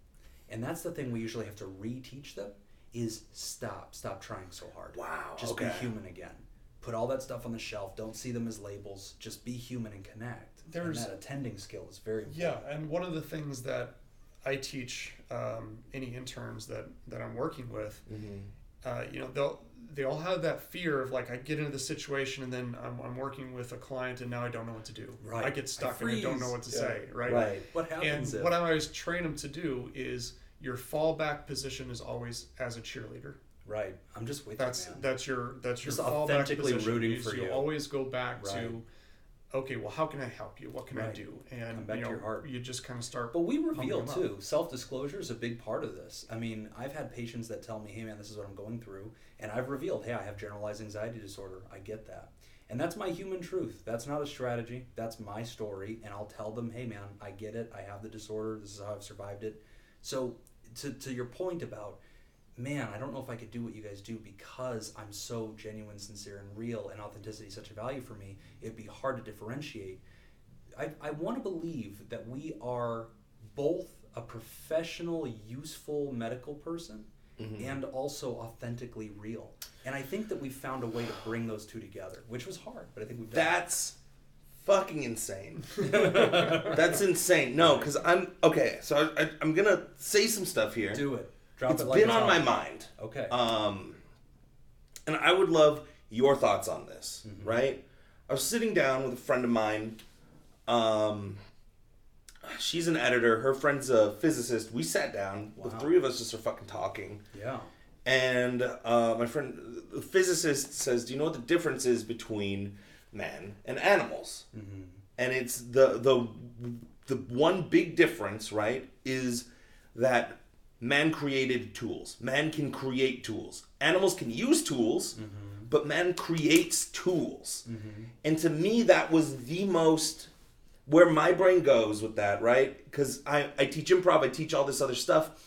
[SPEAKER 2] And that's the thing we usually have to reteach them is stop trying so hard.
[SPEAKER 1] Wow.
[SPEAKER 2] Just be human again. Put all that stuff on the shelf. Don't see them as labels. Just be human and connect. And that attending skill is very important.
[SPEAKER 3] Yeah, and one of the things that I teach any interns that I'm working with, they all have that fear of like, I get into the situation and then I'm working with a client and now I don't know what to do.
[SPEAKER 2] Right.
[SPEAKER 3] I get stuck and I don't know what to say. Right.
[SPEAKER 2] Right. What happens?
[SPEAKER 3] And what I always train them to do is your fallback position is always as a cheerleader.
[SPEAKER 2] Right. I'm just with
[SPEAKER 3] that's
[SPEAKER 2] you, man.
[SPEAKER 3] That's your
[SPEAKER 2] just
[SPEAKER 3] fallback
[SPEAKER 2] authentically
[SPEAKER 3] position.
[SPEAKER 2] rooting for you.
[SPEAKER 3] You always go back to, okay, well, how can I help you? What can I do? And
[SPEAKER 2] come back to your heart.
[SPEAKER 3] You just kind of start.
[SPEAKER 2] But we reveal too. Self-disclosure is a big part of this. I mean, I've had patients that tell me, "Hey, man, this is what I'm going through," and I've revealed, "Hey, I have generalized anxiety disorder. I get that." And that's my human truth. That's not a strategy. That's my story. And I'll tell them, hey, man, I get it. I have the disorder. This is how I've survived it. So to your point about, man, I don't know if I could do what you guys do because I'm so genuine, sincere, and real, and authenticity is such a value for me, it'd be hard to differentiate. I want to believe that we are both a professional, useful medical person and also authentically real. And I think that we found a way to bring those two together, which was hard, but I think we've done
[SPEAKER 1] That's fucking insane. That's insane. No, because okay. So I'm gonna say some stuff here.
[SPEAKER 2] Do it. Drop
[SPEAKER 1] It's
[SPEAKER 2] it like
[SPEAKER 1] been
[SPEAKER 2] it's
[SPEAKER 1] on my
[SPEAKER 2] hot.
[SPEAKER 1] mind.
[SPEAKER 2] Okay.
[SPEAKER 1] And I would love your thoughts on this. Right? I was sitting down with a friend of mine. She's an editor. Her friend's a physicist. We sat down.
[SPEAKER 2] Wow.
[SPEAKER 1] The three of us just are fucking talking.
[SPEAKER 2] Yeah.
[SPEAKER 1] And my friend, the physicist, says, "Do you know what the difference is between man and animals?" And it's the one big difference, right, is that man created tools. Man can create tools. Animals can use tools, but man creates tools. And to me, that was the most, where my brain goes with that, right? Because I teach improv, I teach all this other stuff.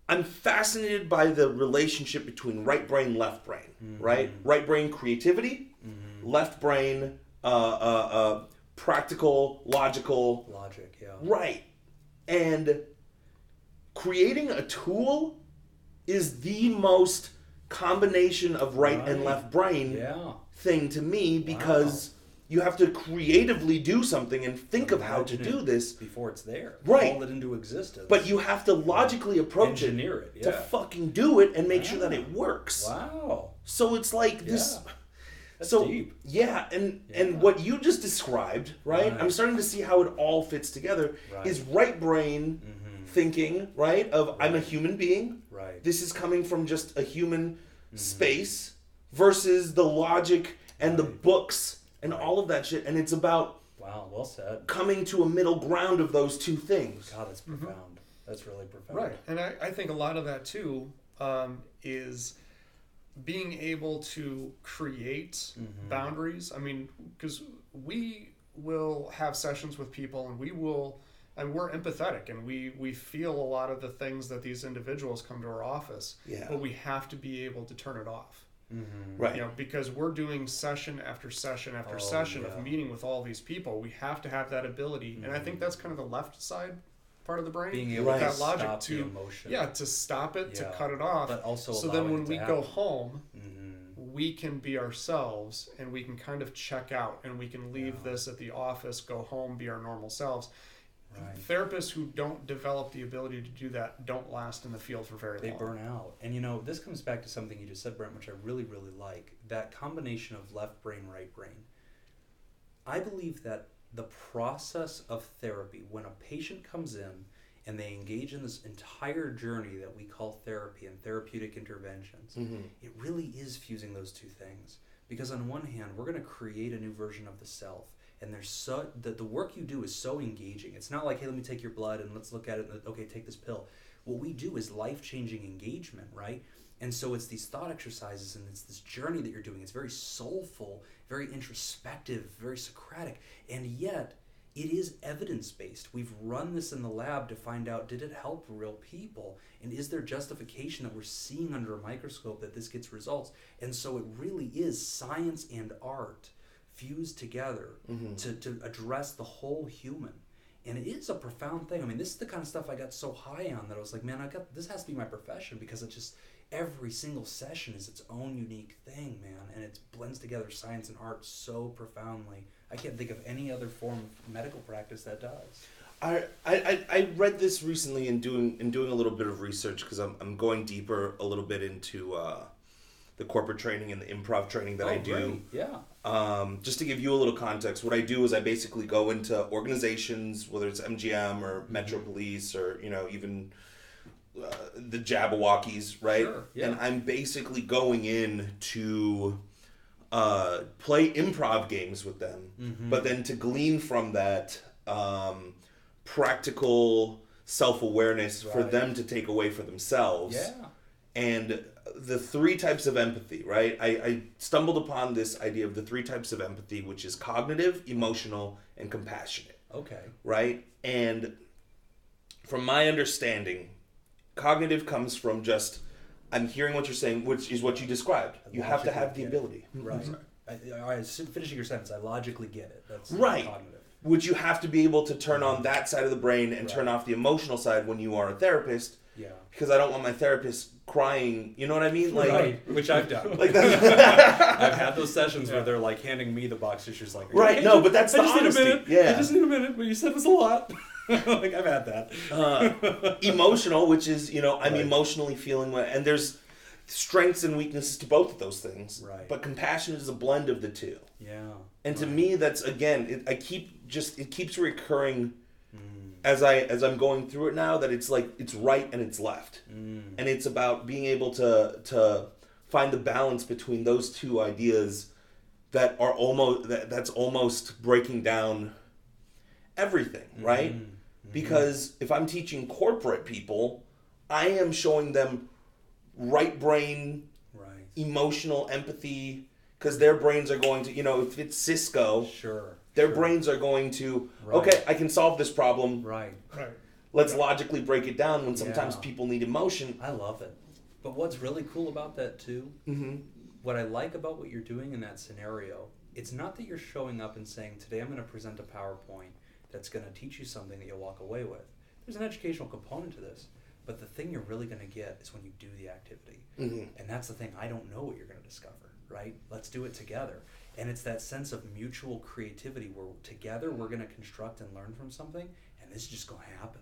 [SPEAKER 1] I'm fascinated by the relationship between right brain, left brain, right? Right brain creativity, left brain practical, logical.
[SPEAKER 2] Logic, yeah.
[SPEAKER 1] Right. And creating a tool is the most combination of right and left brain thing to me, because you have to creatively do something and think of how to do this
[SPEAKER 2] before it's there.
[SPEAKER 1] Right.
[SPEAKER 2] Call it into existence.
[SPEAKER 1] But you have to logically approach
[SPEAKER 2] Engineer
[SPEAKER 1] it to fucking do it and make sure that it works.
[SPEAKER 2] Wow.
[SPEAKER 1] So it's like this.
[SPEAKER 2] That's
[SPEAKER 1] so
[SPEAKER 2] deep.
[SPEAKER 1] yeah, and what you just described, right? I'm starting to see how it all fits together. Is right brain thinking, right? Of I'm a human being.
[SPEAKER 2] Right.
[SPEAKER 1] This is coming from just a human space, versus the logic and the books and all of that shit. And it's about
[SPEAKER 2] well said.
[SPEAKER 1] Coming to a middle ground of those two things.
[SPEAKER 2] God, that's profound. That's really profound.
[SPEAKER 3] Right. And I think a lot of that too is being able to create boundaries. I mean, because we will have sessions with people and we're empathetic, and we feel a lot of the things that these individuals come to our office.
[SPEAKER 1] Yeah.
[SPEAKER 3] But we have to be able to turn it off.
[SPEAKER 1] Right.
[SPEAKER 3] You know, because we're doing session after session after session of meeting with all these people. We have to have that ability, and I think that's kind of the left side part of the brain.
[SPEAKER 2] Being able to
[SPEAKER 3] that logic
[SPEAKER 2] stop
[SPEAKER 3] to
[SPEAKER 2] the emotion.
[SPEAKER 3] to stop it, to cut it off.
[SPEAKER 2] But also
[SPEAKER 3] so then when we go
[SPEAKER 2] happen.
[SPEAKER 3] home, we can be ourselves, and we can kind of check out, and we can leave this at the office, go home, be our normal selves. Right. Therapists who don't develop the ability to do that don't last in the field for very long.
[SPEAKER 2] They burn out. And you know, this comes back to something you just said, Brent, which I really, really like. That combination of left brain, right brain. I believe that the process of therapy, when a patient comes in and they engage in this entire journey that we call therapy and therapeutic interventions, it really is fusing those two things. Because on one hand, we're going to create a new version of the self. And there's the work you do is so engaging. It's not like, hey, let me take your blood and let's look at it and, okay, take this pill. What we do is life-changing engagement, right? And so it's these thought exercises and it's this journey that you're doing. It's very soulful, very introspective, very Socratic, and yet it is evidence-based. We've run this in the lab to find out, did it help real people? And is there justification that we're seeing under a microscope that this gets results? And so it really is science and art fused together to address the whole human. And it is a profound thing. I mean, this is the kind of stuff I got so high on that I was like, man, this has to be my profession, because it just, every single session is its own unique thing, man. And it blends together science and art so profoundly. I can't think of any other form of medical practice that does.
[SPEAKER 1] I read this recently in doing a little bit of research, because I'm going deeper a little bit into the corporate training and the improv training that I do.
[SPEAKER 2] Great. Yeah.
[SPEAKER 1] Just to give you a little context, what I do is I basically go into organizations, whether it's MGM or Metro Police or, you know, even the Jabberwockies, right?
[SPEAKER 2] Sure, yeah.
[SPEAKER 1] And I'm basically going in to play improv games with them, but then to glean from that practical self-awareness for them to take away for themselves.
[SPEAKER 2] Yeah.
[SPEAKER 1] And the three types of empathy, right? I stumbled upon this idea of the three types of empathy, which is cognitive, emotional, and compassionate.
[SPEAKER 2] Okay.
[SPEAKER 1] Right? And from my understanding, cognitive comes from just, I'm hearing what you're saying, which is what you described. You have to have the ability.
[SPEAKER 2] Right. Finishing your sentence, I logically get it. That's
[SPEAKER 1] right.
[SPEAKER 2] Cognitive.
[SPEAKER 1] Which you have to be able to turn on that side of the brain and turn off the emotional side when you are a therapist.
[SPEAKER 2] Yeah.
[SPEAKER 1] Because I don't want my therapist crying. You know what I mean? Like,
[SPEAKER 2] Right, which I've done.
[SPEAKER 1] like that.
[SPEAKER 2] I've had those sessions where they're like handing me the box tissues, like,
[SPEAKER 1] Right, no, but that's the honesty. Yeah.
[SPEAKER 2] I just need a minute, but you said it was a lot. Like, I've had that.
[SPEAKER 1] Emotional, which is, you know, I'm
[SPEAKER 2] Right.
[SPEAKER 1] emotionally feeling and there's strengths and weaknesses to both of those things.
[SPEAKER 2] Right.
[SPEAKER 1] But compassion is a blend of the two.
[SPEAKER 2] Yeah.
[SPEAKER 1] And to me, that's, again, it keeps recurring as I'm going through it now, that it's like, it's right and it's left. And it's about being able to find the balance between those two ideas that are that's almost breaking down everything, right? Because if I'm teaching corporate people, I am showing them right brain, emotional empathy, because their brains are going to, you know, if it's Cisco, their brains are going to, okay, I can solve this problem.
[SPEAKER 2] Right.
[SPEAKER 1] Let's logically break it down when sometimes people need emotion.
[SPEAKER 2] I love it. But what's really cool about that too, what I like about what you're doing in that scenario, it's not that you're showing up and saying, today I'm going to present a PowerPoint that's going to teach you something that you'll walk away with. There's an educational component to this. But the thing you're really going to get is when you do the activity. And that's the thing. I don't know what you're going to discover, right? Let's do it together. And it's that sense of mutual creativity where together we're going to construct and learn from something, and this is just going to happen.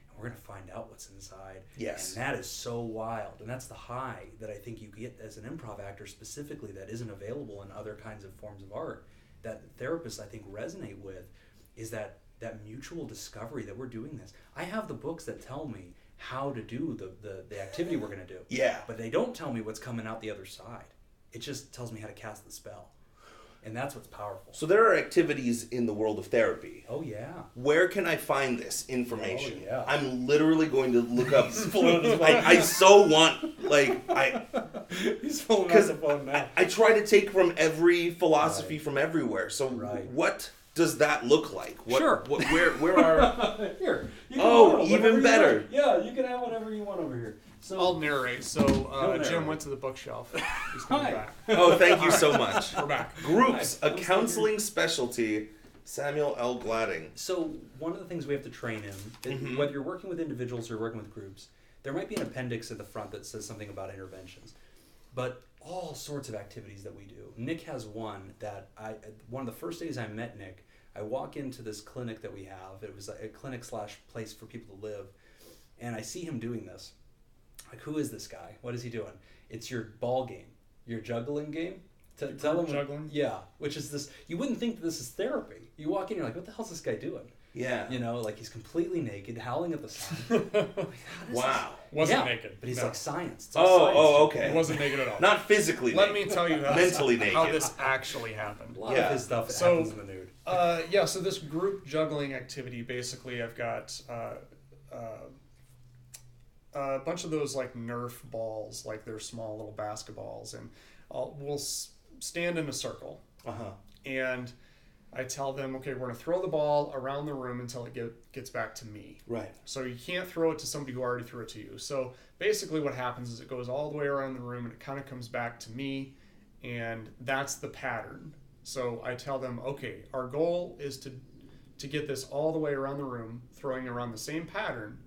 [SPEAKER 2] And we're going to find out what's inside.
[SPEAKER 1] Yes.
[SPEAKER 2] And that is so wild. And that's the high that I think you get as an improv actor specifically that isn't available in other kinds of forms of art, that therapists, I think, resonate with, is that mutual discovery that we're doing this. I have the books that tell me how to do the activity we're going to do.
[SPEAKER 1] Yeah.
[SPEAKER 2] But they don't tell me what's coming out the other side. It just tells me how to cast the spell. And that's what's powerful.
[SPEAKER 1] So there are activities in the world of therapy.
[SPEAKER 2] Oh, yeah.
[SPEAKER 1] Where can I find this information?
[SPEAKER 2] Oh, yeah.
[SPEAKER 1] I'm literally going to look up. I so want, like,
[SPEAKER 2] He's pulling out the phone now.
[SPEAKER 1] I try to take from every philosophy from everywhere. So what does that look like?
[SPEAKER 2] Sure.
[SPEAKER 1] Where are...
[SPEAKER 2] Here. You
[SPEAKER 1] Oh, even better.
[SPEAKER 2] Yeah, you can have whatever you want over here. So
[SPEAKER 3] I'll narrate. So Jim went to the bookshelf. He's coming back.
[SPEAKER 1] Oh, thank you so much.
[SPEAKER 3] We're back.
[SPEAKER 1] Groups, a counseling specialty. Samuel L. Gladding.
[SPEAKER 2] So one of the things we have to train him, whether you're working with individuals or working with groups, there might be an appendix at the front that says something about interventions. But all sorts of activities that we do. Nick has one that one of the first days I met Nick, I walk into this clinic that we have. It was a clinic / place for people to live. And I see him doing this. Like, who is this guy? What is he doing? It's your ball game, your juggling game. Tell him
[SPEAKER 3] juggling?
[SPEAKER 2] Yeah, which is this. You wouldn't think that this is therapy. You walk in, you're like, what the hell's this guy doing?
[SPEAKER 1] Yeah.
[SPEAKER 2] You know, like he's completely naked, howling at the sun.
[SPEAKER 1] Wow.
[SPEAKER 3] Wasn't naked.
[SPEAKER 2] But he's like science. It's
[SPEAKER 1] Okay.
[SPEAKER 3] He wasn't naked at all.
[SPEAKER 1] Not physically
[SPEAKER 3] Let
[SPEAKER 1] naked.
[SPEAKER 3] me tell you
[SPEAKER 1] Mentally naked.
[SPEAKER 3] how this actually happened.
[SPEAKER 2] A lot of his stuff happens in the nude.
[SPEAKER 3] So this group juggling activity, basically I've got a bunch of those like Nerf balls, like they're small little basketballs, and we'll stand in a circle. And I tell them, okay, we're going to throw the ball around the room until it gets back to me.
[SPEAKER 1] Right.
[SPEAKER 3] So you can't throw it to somebody who already threw it to you. So basically what happens is it goes all the way around the room and it kind of comes back to me, and that's the pattern. So I tell them, okay, our goal is to get this all the way around the room, throwing around the same pattern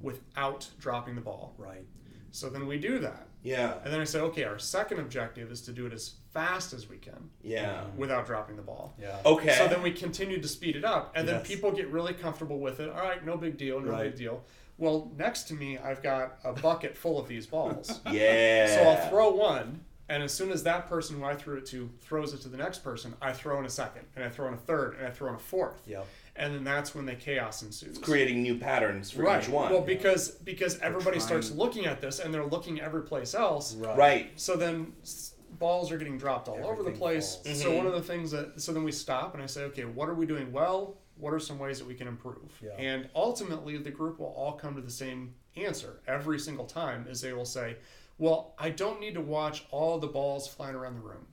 [SPEAKER 3] without dropping the ball.
[SPEAKER 2] Right.
[SPEAKER 3] So then we do that.
[SPEAKER 1] Yeah.
[SPEAKER 3] And then I say, okay, our second objective is to do it as fast as we can.
[SPEAKER 1] Yeah.
[SPEAKER 3] Without dropping the ball.
[SPEAKER 2] Yeah.
[SPEAKER 1] Okay.
[SPEAKER 3] So then we continue to speed it up, and then people get really comfortable with it. All right, no big deal, no big deal. Well, next to me, I've got a bucket full of these balls.
[SPEAKER 1] Yeah.
[SPEAKER 3] So I'll throw one, and as soon as that person who I threw it to throws it to the next person, I throw in a second, and I throw in a third, and I throw in a fourth.
[SPEAKER 2] Yep.
[SPEAKER 3] And then that's when the chaos ensues.
[SPEAKER 1] Creating new patterns for each one.
[SPEAKER 3] Well, because everybody starts looking at this, and they're looking every place else.
[SPEAKER 1] Right.
[SPEAKER 3] So then balls are getting dropped all over the place.
[SPEAKER 2] Falls.
[SPEAKER 3] So one of the things so then we stop and I say, okay, what are we doing well? What are some ways that we can improve?
[SPEAKER 2] Yeah.
[SPEAKER 3] And ultimately, the group will all come to the same answer every single time, is they will say, well, I don't need to watch all the balls flying around the room.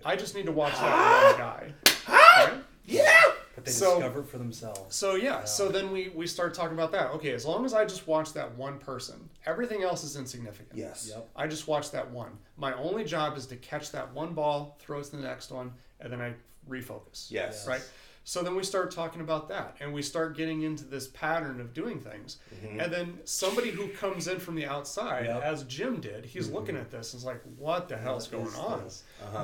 [SPEAKER 3] I just need to watch that one guy. Right?
[SPEAKER 1] Yeah.
[SPEAKER 2] But they discover it for themselves.
[SPEAKER 3] So so then we start talking about that. Okay, as long as I just watch that one person, everything else is insignificant.
[SPEAKER 1] Yes.
[SPEAKER 2] Yep.
[SPEAKER 3] I just watch that one. My only job is to catch that one ball, throw it to the next one, and then I refocus.
[SPEAKER 1] Yes.
[SPEAKER 3] Right? So then we start talking about that, and we start getting into this pattern of doing things. And then somebody who comes in from the outside, as Jim did, he's looking at this and is like, what the hell's going on?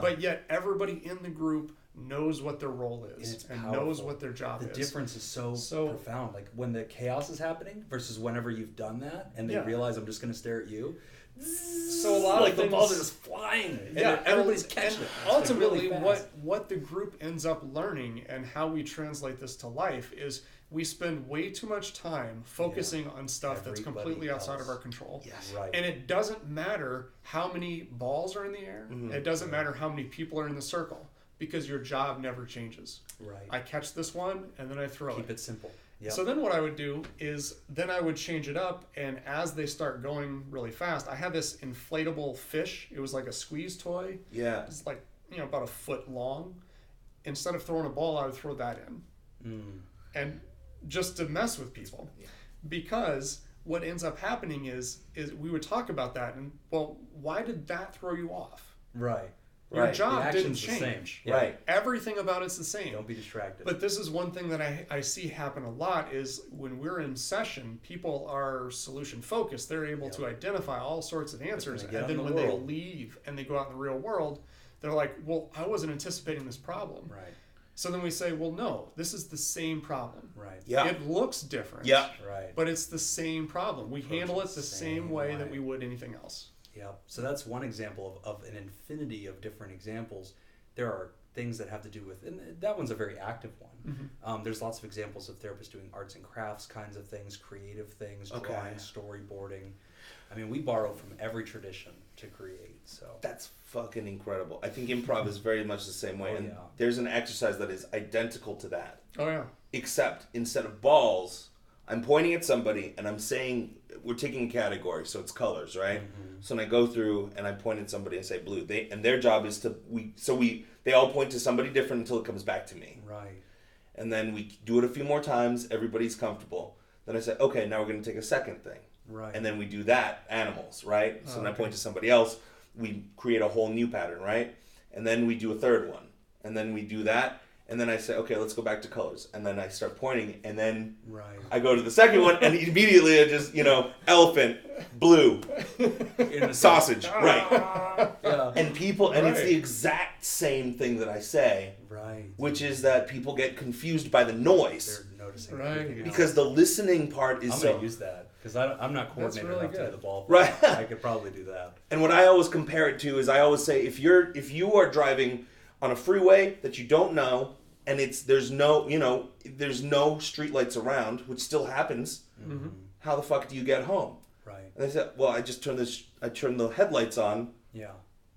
[SPEAKER 3] But yet everybody in the group knows what their role is and knows what their job is.
[SPEAKER 2] The difference is so profound. Like when the chaos is happening versus whenever you've done that and they realize I'm just going to stare at you.
[SPEAKER 3] So a lot
[SPEAKER 2] like
[SPEAKER 3] of things,
[SPEAKER 2] the balls are just flying.
[SPEAKER 3] Yeah,
[SPEAKER 2] everybody's catching it.
[SPEAKER 3] Ultimately,
[SPEAKER 2] really
[SPEAKER 3] what the group ends up learning and how we translate this to life is we spend way too much time focusing on stuff that's completely outside of our control.
[SPEAKER 2] Yes. Right.
[SPEAKER 3] And it doesn't matter how many balls are in the air. It doesn't matter how many people are in the circle, because your job never changes.
[SPEAKER 2] Right.
[SPEAKER 3] I catch this one and then I throw
[SPEAKER 2] Keep it simple. Yep.
[SPEAKER 3] So then what I would do is then I would change it up, and as they start going really fast, I had this inflatable fish. It was like a squeeze toy.
[SPEAKER 1] Yeah.
[SPEAKER 3] It's like, about a foot long. Instead of throwing a ball, I would throw that in. And just to mess with people. Yeah. Because what ends up happening is we would talk about that, and well, why did that throw you off?
[SPEAKER 2] Right.
[SPEAKER 3] Your job didn't
[SPEAKER 2] the
[SPEAKER 3] change.
[SPEAKER 2] Same. Yeah.
[SPEAKER 1] Right.
[SPEAKER 3] Everything about it's the same.
[SPEAKER 2] Don't be distracted.
[SPEAKER 3] But this is one thing that I see happen a lot is when we're in session, people are solution focused. They're able to identify all sorts of answers. And then when they leave and they go out in the real world, they're like, well, I wasn't anticipating this problem.
[SPEAKER 2] Right.
[SPEAKER 3] So then we say, well, no, this is the same problem.
[SPEAKER 2] Right.
[SPEAKER 1] Yeah.
[SPEAKER 3] It looks different.
[SPEAKER 1] Yeah.
[SPEAKER 2] Right.
[SPEAKER 3] But it's the same problem. We handle it the same way that we would anything else.
[SPEAKER 2] Yeah, so that's one example of an infinity of different examples. There are things that have to do with, and that one's a very active one. There's lots of examples of therapists doing arts and crafts kinds of things, creative things, drawing, storyboarding. I mean, we borrow from every tradition to create. So
[SPEAKER 1] that's fucking incredible. I think improv is very much the same way. And there's an exercise that is identical to that.
[SPEAKER 3] Oh, yeah.
[SPEAKER 1] Except instead of balls, I'm pointing at somebody and I'm saying, we're taking a category, so it's colors, right? So when I go through and I point at somebody and say blue, and their job is they all point to somebody different until it comes back to me.
[SPEAKER 2] Right.
[SPEAKER 1] And then we do it a few more times, everybody's comfortable. Then I say, okay, now we're going to take a second thing.
[SPEAKER 2] Right.
[SPEAKER 1] And then we do that, animals, right? So then I point to somebody else, we create a whole new pattern, right? And then we do a third one. And then we do that. And then I say, okay, let's go back to colors. And then I start pointing, and then I go to the second one, and immediately I just, elephant, blue, sausage, right?
[SPEAKER 2] Yeah.
[SPEAKER 1] And people, and it's the exact same thing that I say,
[SPEAKER 2] right?
[SPEAKER 1] Which is that people get confused by the noise.
[SPEAKER 2] They're noticing,
[SPEAKER 3] right?
[SPEAKER 1] Because the listening part is
[SPEAKER 2] I'm gonna use that because I'm not coordinated enough to hit the ball.
[SPEAKER 1] Right.
[SPEAKER 2] I could probably do that.
[SPEAKER 1] And what I always compare it to is I always say if you are driving on a freeway that you don't know, and there's no streetlights around, which still happens. How the fuck do you get home?
[SPEAKER 2] Right.
[SPEAKER 1] And they said, well, I just turn the headlights on.
[SPEAKER 2] Yeah.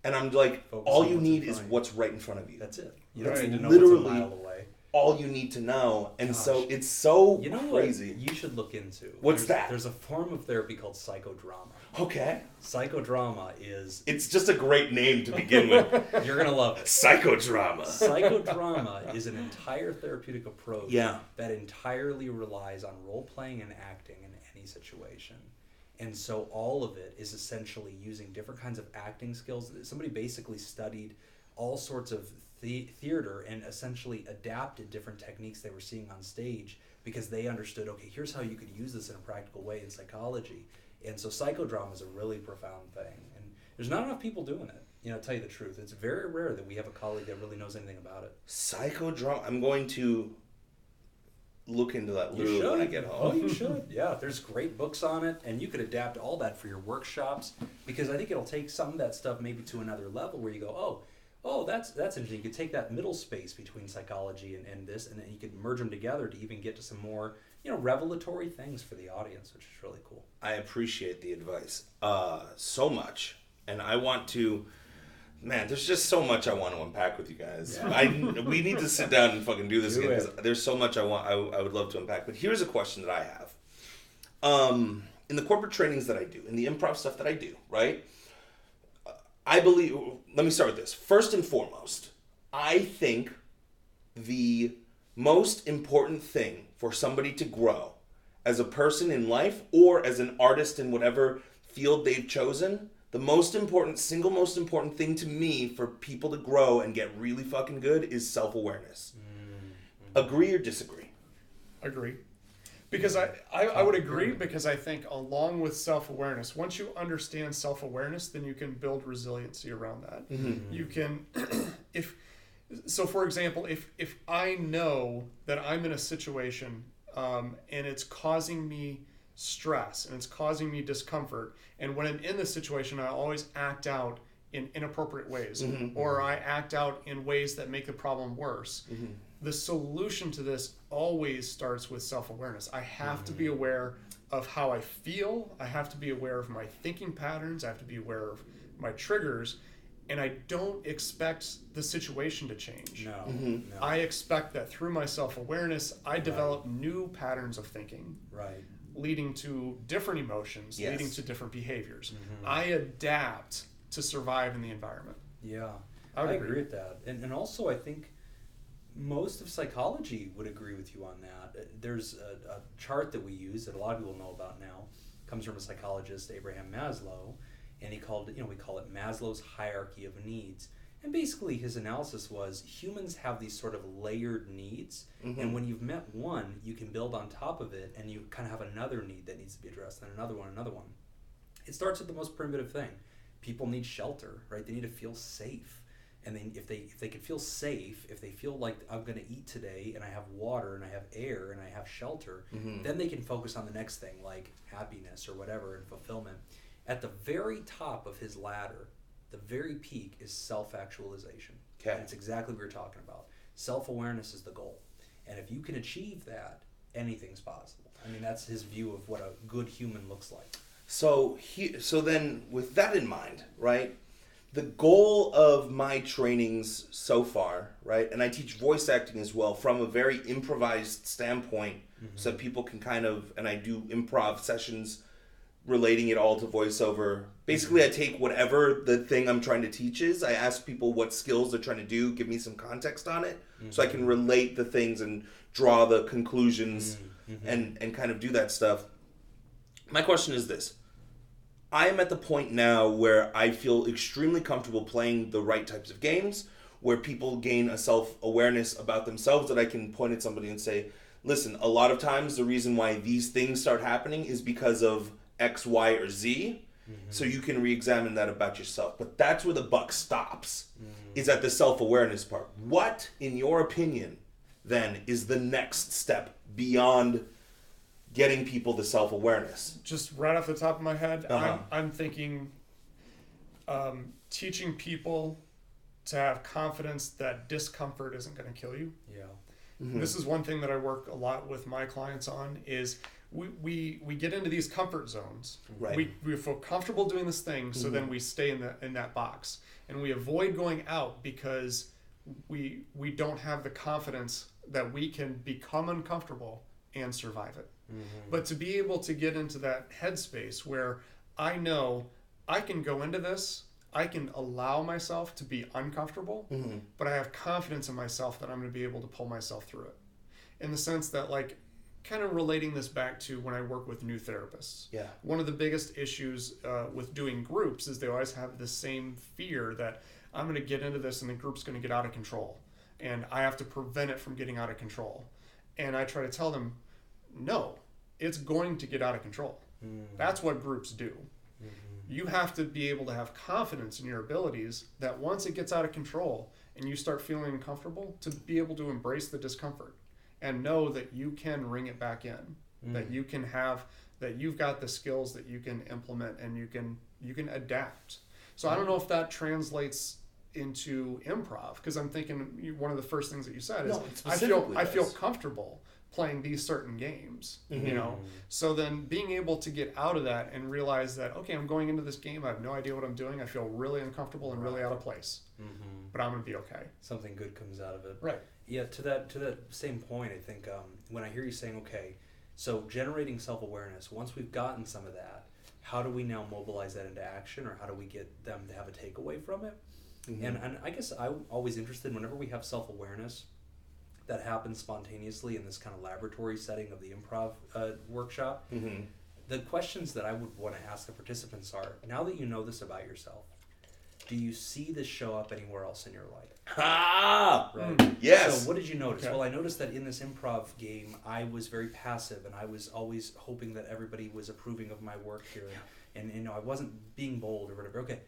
[SPEAKER 1] And I'm like, all you need is what's right in front of you.
[SPEAKER 2] That's it. You
[SPEAKER 1] That's
[SPEAKER 2] don't need to know
[SPEAKER 1] literally
[SPEAKER 2] what's a mile away.
[SPEAKER 1] All you need to know. And so it's so crazy.
[SPEAKER 2] What you should look into?
[SPEAKER 1] What's that?
[SPEAKER 2] There's a form of therapy called psychodrama.
[SPEAKER 1] Okay.
[SPEAKER 2] Psychodrama is...
[SPEAKER 1] It's just a great name to begin with.
[SPEAKER 2] You're going to love it.
[SPEAKER 1] Psychodrama.
[SPEAKER 2] Psychodrama is an entire therapeutic approach that entirely relies on role-playing and acting in any situation. And so all of it is essentially using different kinds of acting skills. Somebody basically studied all sorts of theater and essentially adapted different techniques they were seeing on stage because they understood, okay, here's how you could use this in a practical way in psychology. And so psychodrama is a really profound thing. And there's not enough people doing it. To tell you the truth. It's very rare that we have a colleague that really knows anything about it.
[SPEAKER 1] Psychodrama? I'm going to look into that literally when I get home.
[SPEAKER 2] Oh, you should. Yeah, there's great books on it, and you could adapt all that for your workshops because I think it'll take some of that stuff maybe to another level where you go, oh, that's interesting. You could take that middle space between psychology and this, and then you could merge them together to even get to some more, revelatory things for the audience, which is really cool.
[SPEAKER 1] I appreciate the advice so much, and I want to. Man, there's just so much I want to unpack with you guys. Yeah. We need to sit down and fucking do this again because there's so much I would love to unpack. But here's a question that I have. In the corporate trainings that I do, in the improv stuff that I do, right? I believe. Let me start with this. First and foremost, I think the most important thing for somebody to grow as a person in life or as an artist in whatever field they've chosen, the single most important thing to me for people to grow and get really fucking good is self-awareness. Agree or disagree?
[SPEAKER 3] Agree. Because I would agree, because I think along with self-awareness, once you understand self-awareness, then you can build resiliency around that.
[SPEAKER 1] Mm-hmm.
[SPEAKER 3] You can, so for example, if I know that I'm in a situation and it's causing me stress and it's causing me discomfort, and when I'm in this situation, I always act out in inappropriate ways,
[SPEAKER 1] Mm-hmm.
[SPEAKER 3] or I act out in ways that make the problem worse.
[SPEAKER 1] Mm-hmm.
[SPEAKER 3] The solution to this always starts with self-awareness. I have to be aware of how I feel. I have to be aware of my thinking patterns. I have to be aware of my triggers. And I don't expect the situation to change.
[SPEAKER 2] No.
[SPEAKER 1] Mm-hmm.
[SPEAKER 2] No.
[SPEAKER 3] I expect that through my self-awareness, I develop new patterns of thinking,
[SPEAKER 2] Right.
[SPEAKER 3] leading to different emotions,
[SPEAKER 1] Yes.
[SPEAKER 3] leading to different behaviors. I adapt to survive in the environment.
[SPEAKER 2] Yeah.
[SPEAKER 3] I would
[SPEAKER 2] I
[SPEAKER 3] agree.
[SPEAKER 2] agree with that. And also, I think most of psychology would agree with you on that. There's a chart that we use that a lot of people know about now. Comes from a psychologist, Abraham Maslow, and we call it Maslow's hierarchy of needs. And basically his analysis was humans have these sort of layered needs, and when you've met one, you can build on top of it, and you kind of have another need that needs to be addressed, then another one. It starts with the most primitive thing. People need shelter, right? They need to feel safe. And then if they can feel safe, if they feel like I'm going to eat today and I have water and I have air and I have shelter, then they can focus on the next thing, like happiness or whatever, and fulfillment. At the very top of his ladder, the very peak, is self-actualization.
[SPEAKER 1] Okay.
[SPEAKER 2] And it's exactly what we were talking about. Self-awareness is the goal. And if you can achieve that, anything's possible. I mean, that's his view of what a good human looks like.
[SPEAKER 1] So then, with that in mind, right? The goal of my trainings so far, right? And I teach voice acting as well from a very improvised standpoint, so people can and I do improv sessions relating it all to voiceover. Basically, I take whatever the thing I'm trying to teach is, I ask people what skills they're trying to do, give me some context on it, so I can relate the things and draw the conclusions and kind of do that stuff. My question is this. I'm at the point now where I feel extremely comfortable playing the right types of games, where people gain a self-awareness about themselves that I can point at somebody and say, listen, a lot of times the reason why these things start happening is because of X, Y, or Z. So you can re-examine that about yourself. But that's where the buck stops, is at the self-awareness part. What, in your opinion, then, is the next step beyond getting people to self-awareness?
[SPEAKER 3] Just right off the top of my head,
[SPEAKER 1] Uh-huh.
[SPEAKER 3] I'm thinking teaching people to have confidence that discomfort isn't going to kill you.
[SPEAKER 2] Yeah.
[SPEAKER 3] This is one thing that I work a lot with my clients on, is we get into these comfort zones.
[SPEAKER 1] Right.
[SPEAKER 3] We feel comfortable doing this thing, so then we stay in that box. And we avoid going out because we don't have the confidence that we can become uncomfortable and survive it. But to be able to get into that headspace where I know I can go into this, I can allow myself to be uncomfortable, but I have confidence in myself that I'm going to be able to pull myself through it. In the sense that, like, kind of relating this back to when I work with new therapists.
[SPEAKER 1] Yeah.
[SPEAKER 3] One of the biggest issues with doing groups is they always have the same fear that I'm going to get into this and the group's going to get out of control. And I have to prevent it from getting out of control. And I try to tell them, no, it's going to get out of control. That's what groups do. You have to be able to have confidence in your abilities that once it gets out of control and you start feeling uncomfortable, to be able to embrace the discomfort and know that you can ring it back in, that you can have, that you've got the skills that you can implement and you can adapt. So I don't know if that translates into improv, because I'm thinking one of the first things that you said is I feel comfortable playing these certain games, you know. So then being able to get out of that and realize that, okay, I'm going into this game, I have no idea what I'm doing, I feel really uncomfortable and really out of place, but I'm gonna be okay.
[SPEAKER 2] Something good comes out of it.
[SPEAKER 3] Right.
[SPEAKER 2] Yeah, to that same point, I think when I hear you saying, okay, so generating self-awareness, once we've gotten some of that, how do we now mobilize that into action, or how do we get them to have a takeaway from it? And I guess I'm always interested whenever we have self-awareness that happens spontaneously in this kind of laboratory setting of the improv workshop. The questions that I would want to ask the participants are, now that you know this about yourself, do you see this show up anywhere else in your life?
[SPEAKER 1] Ah!
[SPEAKER 2] Right.
[SPEAKER 1] Yes.
[SPEAKER 2] So what did you notice?
[SPEAKER 3] Okay.
[SPEAKER 2] Well, I noticed that in this improv game, I was very passive, and I was always hoping that everybody was approving of my work here, and you know, I wasn't being bold or whatever. Okay,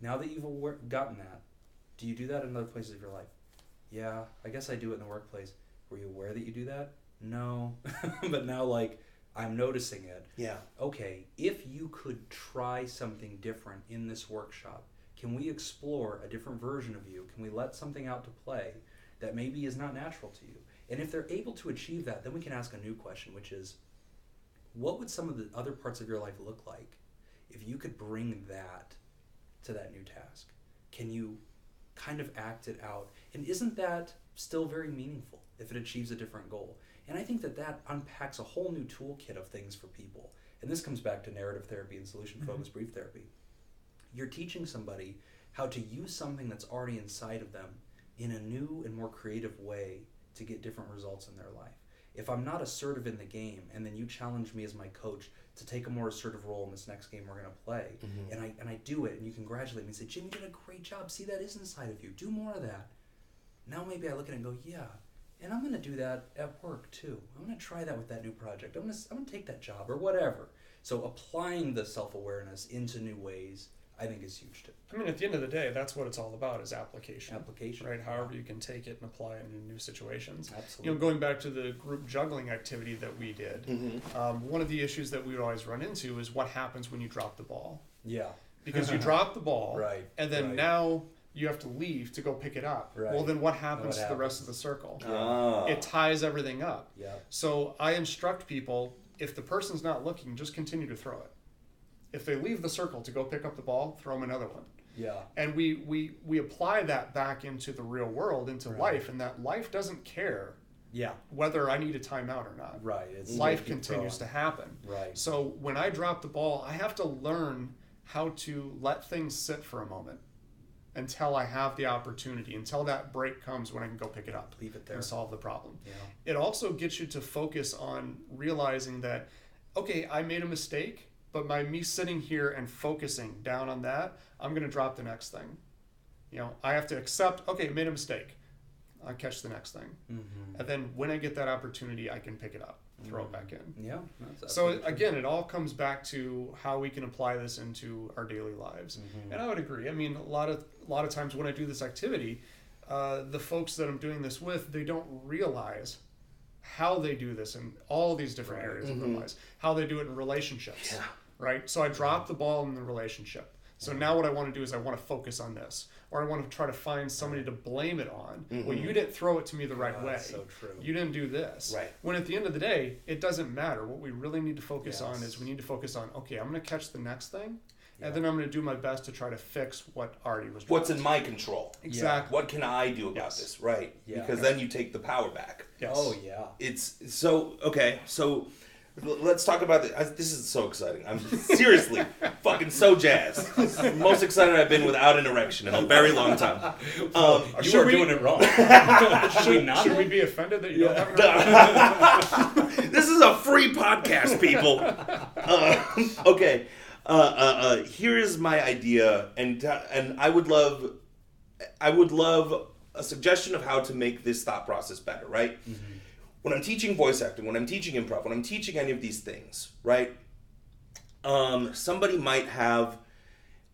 [SPEAKER 2] now that you've gotten that, do you do that in other places of your life? Yeah, I guess I do it in the workplace. Were you aware that you do that? No, but now like I'm noticing it.
[SPEAKER 1] Yeah.
[SPEAKER 2] Okay, if you could try something different in this workshop, can we explore a different version of you? Can we let something out to play that maybe is not natural to you? And if they're able to achieve that, then we can ask a new question, which is, what would some of the other parts of your life look like if you could bring that to that new task? Can you kind of act it out? And isn't that still very meaningful if it achieves a different goal? And I think that that unpacks a whole new toolkit of things for people. And this comes back to narrative therapy and solution-focused brief therapy. You're teaching somebody how to use something that's already inside of them in a new and more creative way to get different results in their life. If I'm not assertive in the game, and then you challenge me as my coach to take a more assertive role in this next game we're going to play, and I do it, and you congratulate me and say, Jim, you did a great job. See, that is inside of you. Do more of that. Now maybe I look at it and go, yeah, and I'm going to do that at work too. I'm going to try that with that new project. I'm going to take that job or whatever. So applying the self-awareness into new ways, I think, is huge too.
[SPEAKER 3] I mean, at the end of the day, that's what it's all about, is application.
[SPEAKER 2] Application.
[SPEAKER 3] Right? However you can take it and apply it in new situations.
[SPEAKER 2] Absolutely.
[SPEAKER 3] You know, going back to the group juggling activity that we did, one of the issues that we would always run into is what happens when you drop the ball.
[SPEAKER 2] Yeah.
[SPEAKER 3] Because you drop the ball,
[SPEAKER 2] Right.
[SPEAKER 3] and then
[SPEAKER 2] Right.
[SPEAKER 3] now you have to leave to go pick it up.
[SPEAKER 2] Right.
[SPEAKER 3] Well, then what happens
[SPEAKER 2] What
[SPEAKER 3] to the rest
[SPEAKER 2] happens?
[SPEAKER 3] of the circle?
[SPEAKER 1] Ah.
[SPEAKER 3] It ties everything up.
[SPEAKER 2] Yeah.
[SPEAKER 3] So I instruct people, if the person's not looking, just continue to throw it. If they leave the circle to go pick up the ball, throw them another one.
[SPEAKER 2] Yeah.
[SPEAKER 3] And we apply that back into the real world, into
[SPEAKER 2] Right.
[SPEAKER 3] life, and that life doesn't care
[SPEAKER 2] Yeah.
[SPEAKER 3] whether I need a timeout or not.
[SPEAKER 2] Right. It's
[SPEAKER 3] Life
[SPEAKER 2] keep
[SPEAKER 3] continues to
[SPEAKER 2] throwing.
[SPEAKER 3] happen.
[SPEAKER 2] Right.
[SPEAKER 3] So when I drop the ball, I have to learn how to let things sit for a moment until I have the opportunity, until that break comes when I can go pick it up
[SPEAKER 2] Leave it there.
[SPEAKER 3] and solve the problem.
[SPEAKER 2] Yeah.
[SPEAKER 3] It also gets you to focus on realizing that, okay, I made a mistake, but by me sitting here and focusing down on that, I'm going to drop the next thing. You know, I have to accept, okay, I made a mistake. I'll catch the next thing.
[SPEAKER 2] Mm-hmm.
[SPEAKER 3] And then when I get that opportunity, I can pick it up, throw it back in.
[SPEAKER 2] Yeah. That's
[SPEAKER 3] So
[SPEAKER 2] absolutely true.
[SPEAKER 3] again, it all comes back to how we can apply this into our daily lives.
[SPEAKER 2] Mm-hmm.
[SPEAKER 3] And I would agree. I mean, a lot of times when I do this activity, the folks that I'm doing this with, they don't realize how they do this in all these different
[SPEAKER 2] Right.
[SPEAKER 3] areas of their lives, how they do it in relationships,
[SPEAKER 1] Yeah.
[SPEAKER 3] right? So I drop the ball in the relationship. So now what I want to do is I want to focus on this, or I want to try to find somebody to blame it on. Well, you didn't throw it to me the right way.
[SPEAKER 2] That's so true.
[SPEAKER 3] You didn't do this.
[SPEAKER 1] Right.
[SPEAKER 3] When at the end of the day, it doesn't matter. What we really need to focus on
[SPEAKER 2] Yes.
[SPEAKER 3] is we need to focus on, okay, I'm going to catch the next thing,
[SPEAKER 2] Yeah.
[SPEAKER 3] and then I'm going to do my best to try to fix what already was
[SPEAKER 1] What's
[SPEAKER 3] dropped.
[SPEAKER 1] in my control?
[SPEAKER 3] Exactly.
[SPEAKER 1] What can I do about
[SPEAKER 3] Yes.
[SPEAKER 1] this? Right.
[SPEAKER 2] Yeah.
[SPEAKER 1] Because then you take the power back.
[SPEAKER 3] Yes.
[SPEAKER 2] Oh yeah.
[SPEAKER 1] It's so okay. So let's talk about this. This is so exciting. I'm seriously fucking so jazzed. This is the most excited I've been without an erection in a very long time.
[SPEAKER 2] You
[SPEAKER 3] Should
[SPEAKER 2] are
[SPEAKER 3] we-
[SPEAKER 2] doing it wrong.
[SPEAKER 3] Should we be offended that you don't have an
[SPEAKER 1] This is a free podcast, people. Okay. Here is my idea, and I would love a suggestion of how to make this thought process better. Right.
[SPEAKER 2] Mm-hmm.
[SPEAKER 1] When I'm teaching voice acting, when I'm teaching improv, when I'm teaching any of these things, right? Somebody might have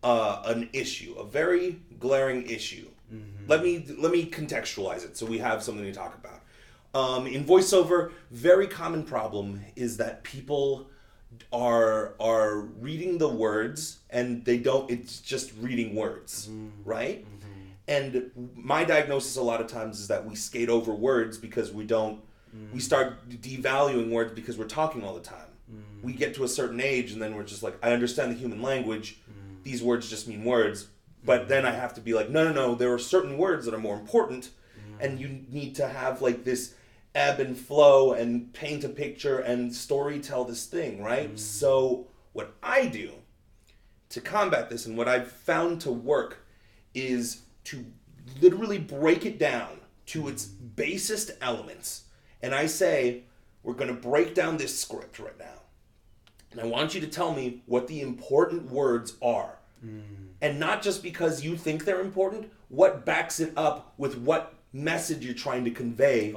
[SPEAKER 1] an issue, a very glaring issue.
[SPEAKER 2] Mm-hmm.
[SPEAKER 1] Let me contextualize it so we have something to talk about. In voiceover, very common problem is that people are reading the words and they don't. It's just reading words, right? And my diagnosis a lot of times is that we skate over words because we don't. We start devaluing words because we're talking all the time. We get to a certain age and then we're just like, I understand the human language. These words just mean words. But then I have to be like, no. There are certain words that are more important, and you need to have like this ebb and flow and paint a picture and story tell this thing, right? So what I do to combat this, and what I've found to work, is to literally break it down to its basest elements. And I say, we're going to break down this script right now. And I want you to tell me what the important words are. And not just because you think they're important, what backs it up with what message you're trying to convey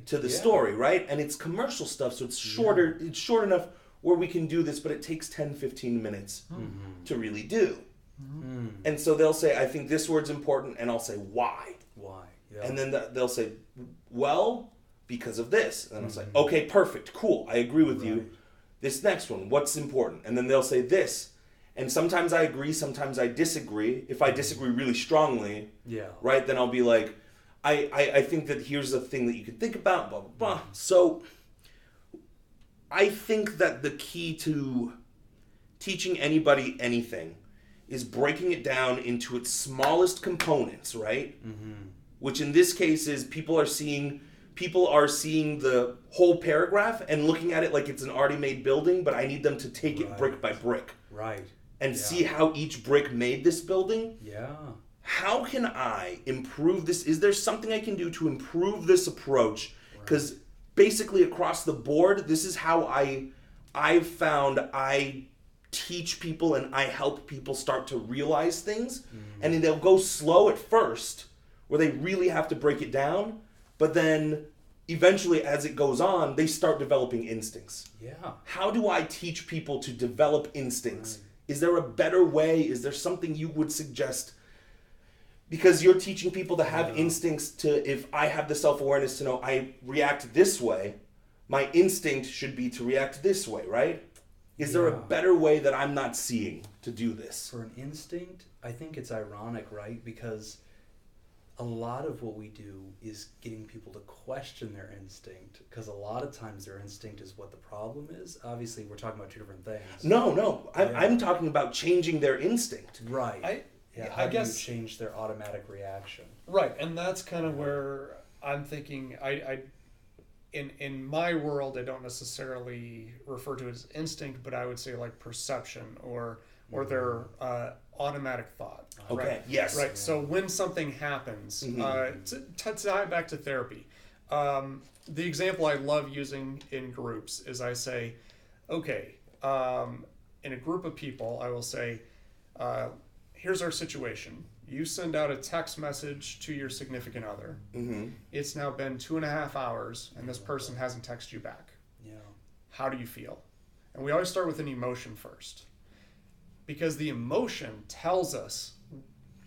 [SPEAKER 1] to the story, right? And it's commercial stuff, so it's shorter. It's short enough where we can do this, but it takes 10, 15 minutes to really do. And so they'll say, I think this word's important, and I'll say, why?
[SPEAKER 2] Why? Yeah.
[SPEAKER 1] And then they'll say, well, because of this. And I'll say, okay, perfect, cool, I agree with you. This next one, what's important? And then they'll say this. And sometimes I agree, sometimes I disagree. If I disagree really strongly, right, then I'll be like, I think that here's the thing that you could think about, blah, blah, blah. So I think that the key to teaching anybody anything is breaking it down into its smallest components, right? Which in this case is people are seeing the whole paragraph and looking at it like it's an already made building, but I need them to take it brick by brick.
[SPEAKER 2] Right.
[SPEAKER 1] And see how each brick made this building.
[SPEAKER 2] Yeah. How
[SPEAKER 1] can I improve this? Is there something I can do to improve this approach? Because basically across the board, this is how I've found I teach people and I help people start to realize things. And then they'll go slow at first, where they really have to break it down. But then eventually, as it goes on, they start developing instincts.
[SPEAKER 2] Yeah.
[SPEAKER 1] How do I teach people to develop instincts? Is there a better way? Is there something you would suggest? Because you're teaching people to have instincts to, if I have the self-awareness to know I react this way, my instinct should be to react this way, right? Is there a better way that I'm not seeing to do this?
[SPEAKER 2] For an instinct, I think it's ironic, right? Because a lot of what we do is getting people to question their instinct, because a lot of times their instinct is what the problem is. Obviously, we're talking about two different things.
[SPEAKER 1] No. I'm talking about changing their instinct.
[SPEAKER 2] Right. How do you change their automatic reaction?
[SPEAKER 3] Right, and that's kind of where I'm thinking. In my world, I don't necessarily refer to it as instinct, but I would say like perception or their automatic thought.
[SPEAKER 1] Okay.
[SPEAKER 3] Right?
[SPEAKER 1] Yes.
[SPEAKER 3] Right. So when something happens, to tie it back to therapy, the example I love using in groups is I say, okay, in a group of people, I will say, here's our situation. You send out a text message to your significant other. It's now been 2.5 hours, and this person hasn't texted you back.
[SPEAKER 2] Yeah.
[SPEAKER 3] How do you feel? And we always start with an emotion first, because the emotion tells us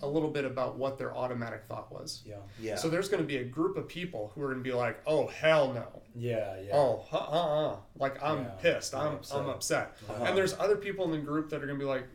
[SPEAKER 3] a little bit about what their automatic thought was.
[SPEAKER 2] Yeah.
[SPEAKER 3] So there's going to be a group of people who are going to be like, "Oh hell no."
[SPEAKER 2] Yeah.
[SPEAKER 3] Oh, like I'm pissed. I'm upset. And there's other people in the group that are going to be like,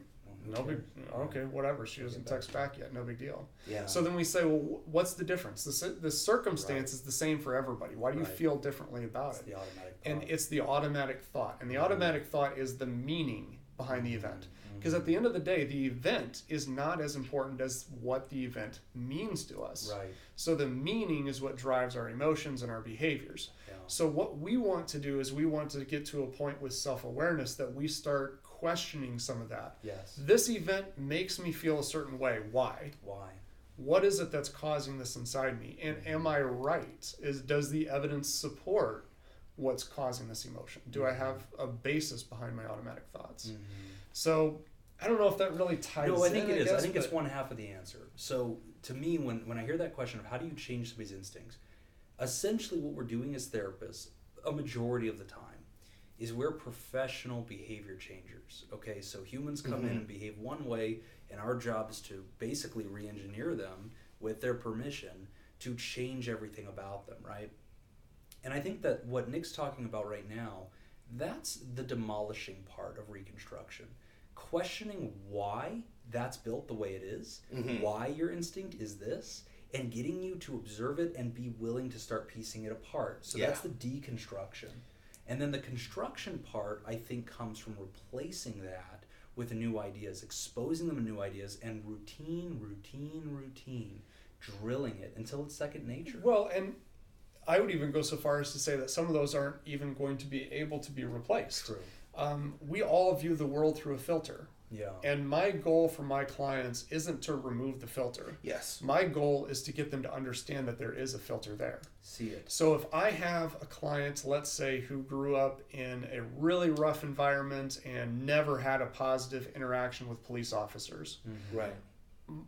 [SPEAKER 3] okay, whatever. She doesn't text back yet. No big deal.
[SPEAKER 1] Yeah.
[SPEAKER 3] So then we say, well, what's the difference? The circumstance is the same for everybody. Why do you feel differently about it?
[SPEAKER 2] The automatic thought.
[SPEAKER 3] And it's the automatic thought. And the automatic thought is the meaning behind the event. Because at the end of the day, the event is not as important as what the event means to us.
[SPEAKER 2] Right.
[SPEAKER 3] So the meaning is what drives our emotions and our behaviors.
[SPEAKER 2] Yeah.
[SPEAKER 3] So what we want to do is we want to get to a point with self-awareness that we start questioning some of that.
[SPEAKER 2] Yes.
[SPEAKER 3] This event makes me feel a certain way. Why? What is it that's causing this inside me? And am I right? Does the evidence support what's causing this emotion? Do I have a basis behind my automatic thoughts? So I don't know if that really ties in.
[SPEAKER 2] No, I think it is. I think it's one half of the answer. So to me, when I hear that question of how do you change somebody's instincts, essentially what we're doing as therapists, a majority of the time, is we're professional behavior changers. Okay, so humans come in and behave one way, and our job is to basically re-engineer them with their permission to change everything about them, right? And I think that what Nick's talking about right now, that's the demolishing part of reconstruction. Questioning why that's built the way it is, why your instinct is this, and getting you to observe it and be willing to start piecing it apart. So that's the deconstruction. And then the construction part, I think, comes from replacing that with new ideas, exposing them to new ideas, and routine, drilling it until it's second nature.
[SPEAKER 3] Well, and I would even go so far as to say that some of those aren't even going to be able to be replaced.
[SPEAKER 2] True.
[SPEAKER 3] We all view the world through a filter.
[SPEAKER 2] Yeah.
[SPEAKER 3] And my goal for my clients isn't to remove the filter.
[SPEAKER 1] Yes.
[SPEAKER 3] My goal is to get them to understand that there is a filter there.
[SPEAKER 2] See it.
[SPEAKER 3] So if I have a client, let's say, who grew up in a really rough environment and never had a positive interaction with police officers,
[SPEAKER 1] Right.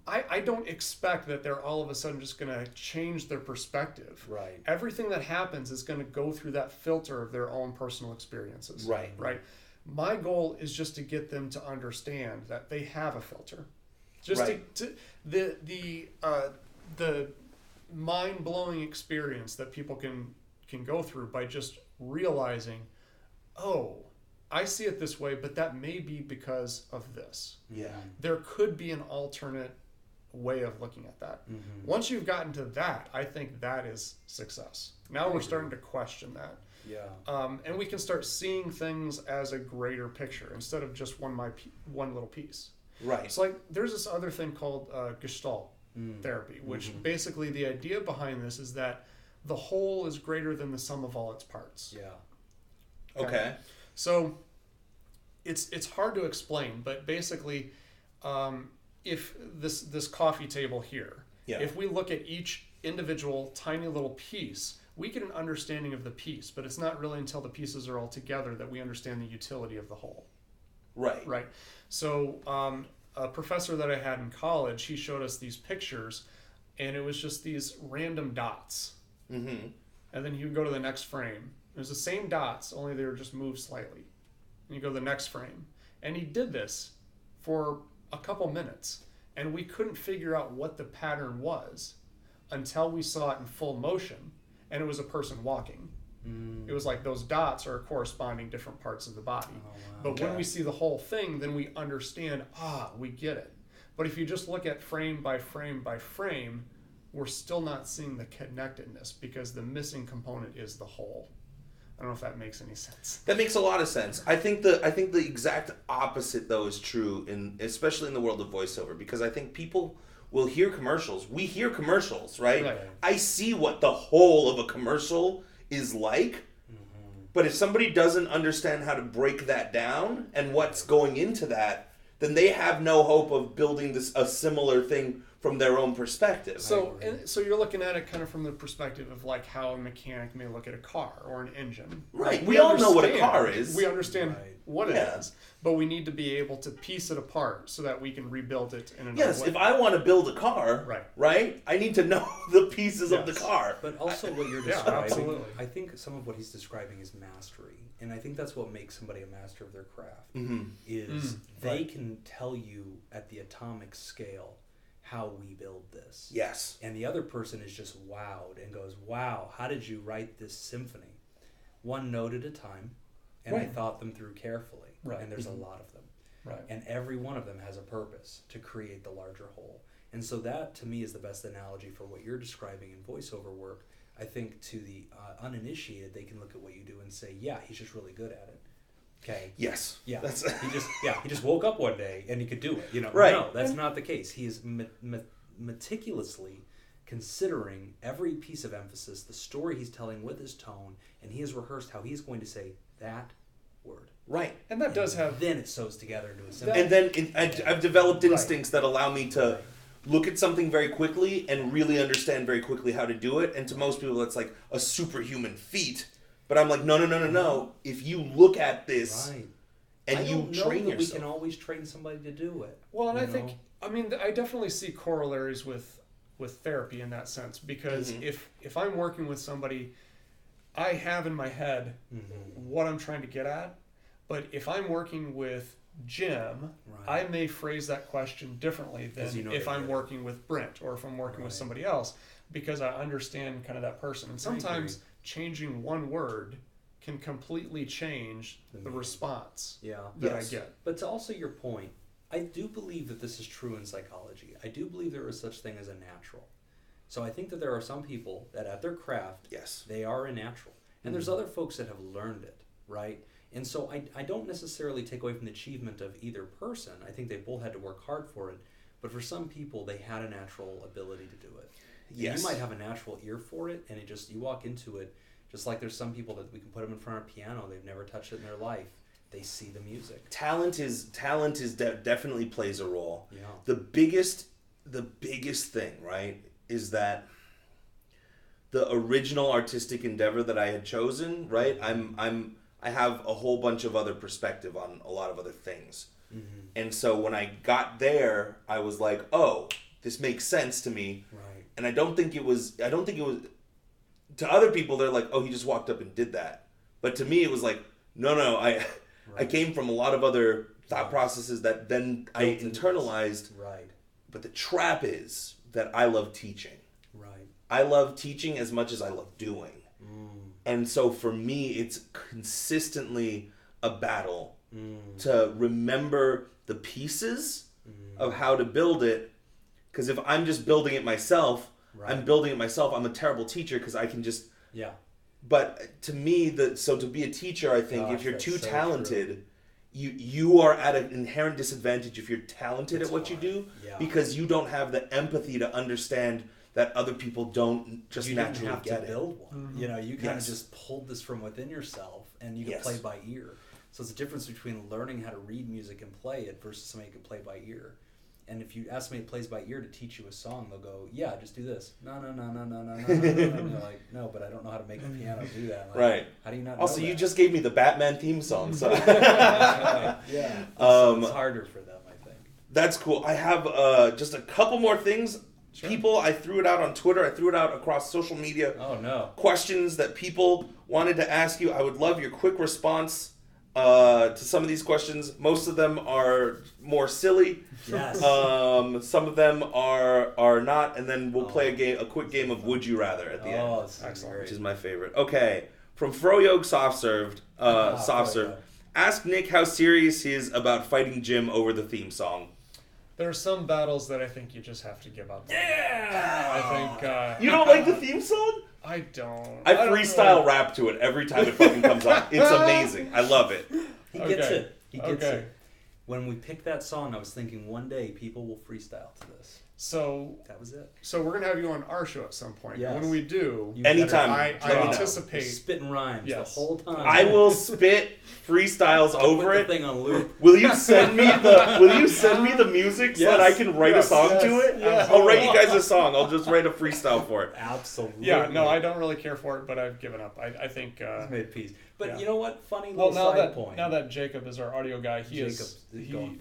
[SPEAKER 3] I don't expect that they're all of a sudden just going to change their perspective.
[SPEAKER 2] Right.
[SPEAKER 3] Everything that happens is going to go through that filter of their own personal experiences.
[SPEAKER 1] Right.
[SPEAKER 3] Right. My goal is just to get them to understand that they have a filter. Just
[SPEAKER 1] Right.
[SPEAKER 3] to the mind-blowing experience that people can go through by just realizing, oh, I see it this way, but that may be because of this.
[SPEAKER 1] Yeah.
[SPEAKER 3] There could be an alternate way of looking at that.
[SPEAKER 2] Mm-hmm.
[SPEAKER 3] Once you've gotten to that, I think that is success. Now we're starting to question that.
[SPEAKER 2] Yeah.
[SPEAKER 3] And we can start seeing things as a greater picture instead of just one little piece.
[SPEAKER 1] Right.
[SPEAKER 3] It's like there's this other thing called Gestalt therapy, which basically the idea behind this is that the whole is greater than the sum of all its parts.
[SPEAKER 2] Yeah.
[SPEAKER 1] Okay.
[SPEAKER 3] So it's hard to explain, but basically, if this coffee table here, if we look at each individual tiny little piece, we get an understanding of the piece, but it's not really until the pieces are all together that we understand the utility of the whole.
[SPEAKER 1] Right.
[SPEAKER 3] Right. So a professor that I had in college, he showed us these pictures, and it was just these random dots.
[SPEAKER 1] Mm-hmm.
[SPEAKER 3] And then you would go to the next frame. It was the same dots, only they were just moved slightly. And you go to the next frame. And he did this for a couple minutes, and we couldn't figure out what the pattern was until we saw it in full motion, and it was a person walking. It was like those dots are corresponding different parts of the body.
[SPEAKER 2] Oh, wow.
[SPEAKER 3] But when we see the whole thing, then we understand, we get it. But if you just look at frame by frame by frame, we're still not seeing the connectedness because the missing component is the whole. I don't know if that makes any sense.
[SPEAKER 1] That makes a lot of sense. I think the exact opposite though is true especially in the world of voiceover, because I think people will hear commercials. We hear commercials, right?
[SPEAKER 3] Right.
[SPEAKER 1] I see what the whole of a commercial is like. But if somebody doesn't understand how to break that down and what's going into that, then they have no hope of building a similar thing from their own perspective.
[SPEAKER 3] So you're looking at it kind of from the perspective of like how a mechanic may look at a car or an engine.
[SPEAKER 1] Right. We all know what a car is.
[SPEAKER 3] We understand
[SPEAKER 2] Right.
[SPEAKER 3] what it is, but we need to be able to piece it apart so that we can rebuild it in another
[SPEAKER 1] Yes,
[SPEAKER 3] way.
[SPEAKER 1] if I want to build a car, right, I need to know the pieces of the car.
[SPEAKER 2] But also what you're
[SPEAKER 3] Yeah,
[SPEAKER 2] describing,
[SPEAKER 3] absolutely.
[SPEAKER 2] I think some of what he's describing is mastery. And I think that's what makes somebody a master of their craft, is they can tell you at the atomic scale how we build this.
[SPEAKER 1] Yes.
[SPEAKER 2] And the other person is just wowed and goes, wow, how did you write this symphony? One note at a time, and I thought them through carefully.
[SPEAKER 3] Right.
[SPEAKER 2] And there's a lot of them.
[SPEAKER 3] Right.
[SPEAKER 2] And every one of them has a purpose to create the larger whole. And so that, to me, is the best analogy for what you're describing in voiceover work. I think to the uninitiated, they can look at what you do and say, yeah, he's just really good at it. Okay.
[SPEAKER 1] Yes.
[SPEAKER 2] Yeah.
[SPEAKER 1] That's
[SPEAKER 2] he just woke up one day and he could do it.
[SPEAKER 1] Right.
[SPEAKER 2] No, that's not the case. He is meticulously considering every piece of emphasis, the story he's telling with his tone, and he has rehearsed how he's going to say that word.
[SPEAKER 1] right.
[SPEAKER 3] And that does have...
[SPEAKER 2] Then it sews together into a symphony.
[SPEAKER 1] And then I've developed instincts that allow me to look at something very quickly and really understand very quickly how to do it. And to most people, it's like a superhuman feat. But I'm like, no. If you look at this and you train yourself.
[SPEAKER 2] We can always train somebody to do it.
[SPEAKER 3] Well, and I think, I definitely see corollaries with therapy in that sense, because if I'm working with somebody, I have in my head what I'm trying to get at, but if I'm working with Jim, I may phrase that question differently than if I'm working with Brent or if I'm working with somebody else, because I understand kind of that person. And sometimes changing one word can completely change the response that I get.
[SPEAKER 2] But to also your point, I do believe that this is true in psychology. I do believe there is such thing as a natural. So I think that there are some people that at their craft, they are a natural. And there's other folks that have learned it, right? And so I don't necessarily take away from the achievement of either person. I think they both had to work hard for it. But for some people, they had a natural ability to do it. And you might have a natural ear for it, and you walk into it, just like there's some people that we can put them in front of a piano, they've never touched it in their life. they see the music.
[SPEAKER 1] Talent definitely plays a role.
[SPEAKER 2] Yeah.
[SPEAKER 1] The biggest thing, right, is that the original artistic endeavor that I had chosen, right? I have a whole bunch of other perspective on a lot of other things. Mm-hmm. And so when I got there, I was like, "Oh, this makes sense to me."
[SPEAKER 2] Right.
[SPEAKER 1] And I don't think it was to other people they're like, "Oh, he just walked up and did that." But to me it was like, "No, I came from a lot of other thought processes that then I internalized."
[SPEAKER 2] Right.
[SPEAKER 1] But the trap is that I love teaching.
[SPEAKER 2] Right.
[SPEAKER 1] I love teaching as much as I love doing. And so for me, it's consistently a battle to remember the pieces of how to build it. Because if I'm just building it myself, I'm a terrible teacher because I can just...
[SPEAKER 2] Yeah.
[SPEAKER 1] But to me, to be a teacher, I think if you're too talented... You are at an inherent disadvantage if you're talented at what you do because you don't have the empathy to understand that other people don't just naturally get it.
[SPEAKER 2] You didn't have to build one. Mm-hmm. You kind of just pulled this from within yourself and you can play by ear. So it's the difference between learning how to read music and play it versus somebody who can play by ear. And if you ask somebody who plays by ear to teach you a song, they'll go, "Yeah, just do this." No. And you're like, "No, but I don't know how to make a piano do that." Like,
[SPEAKER 1] right.
[SPEAKER 2] How do you not know
[SPEAKER 1] Also,
[SPEAKER 2] that?
[SPEAKER 1] you just gave me the Batman theme song. So.
[SPEAKER 2] Yeah. So it's harder for them, I think.
[SPEAKER 1] That's cool. I have just a couple more things. Sure. People, I threw it out on Twitter. I threw it out across social media.
[SPEAKER 2] Oh, no.
[SPEAKER 1] Questions that people wanted to ask you. I would love your quick response to some of these questions. Most of them are more silly.
[SPEAKER 2] Yes.
[SPEAKER 1] Some of them are not, and then we'll play a quick game of Would You Rather at the end.
[SPEAKER 2] Oh, that's excellent.
[SPEAKER 1] Which is my favorite. Okay, from Froyog Soft Serve. Ask Nick how serious he is about fighting Jim over the theme song.
[SPEAKER 3] There are some battles that I think you just have to give up.
[SPEAKER 1] Yeah!
[SPEAKER 3] I think...
[SPEAKER 1] you don't like the theme song?
[SPEAKER 3] I don't.
[SPEAKER 1] I freestyle rap to it every time it fucking comes on. It's amazing. I love it.
[SPEAKER 2] He gets it. He gets it. When we picked that song, I was thinking one day people will freestyle to this.
[SPEAKER 3] So
[SPEAKER 2] that was it.
[SPEAKER 3] So we're gonna have you on our show at some point. Yes. When we do,
[SPEAKER 1] anytime,
[SPEAKER 3] I anticipate
[SPEAKER 2] spitting rhymes the whole time.
[SPEAKER 1] I will spit freestyles over it.
[SPEAKER 2] The thing on loop.
[SPEAKER 1] Will you send me the music so that I can write a song to it? Yes. I'll write you guys a song. I'll just write a freestyle for it.
[SPEAKER 2] Absolutely.
[SPEAKER 3] Yeah. No, I don't really care for it, but I've given up. I think
[SPEAKER 2] it's made peace. But you know what? Funny little side point.
[SPEAKER 3] Now that Jacob is our audio guy, he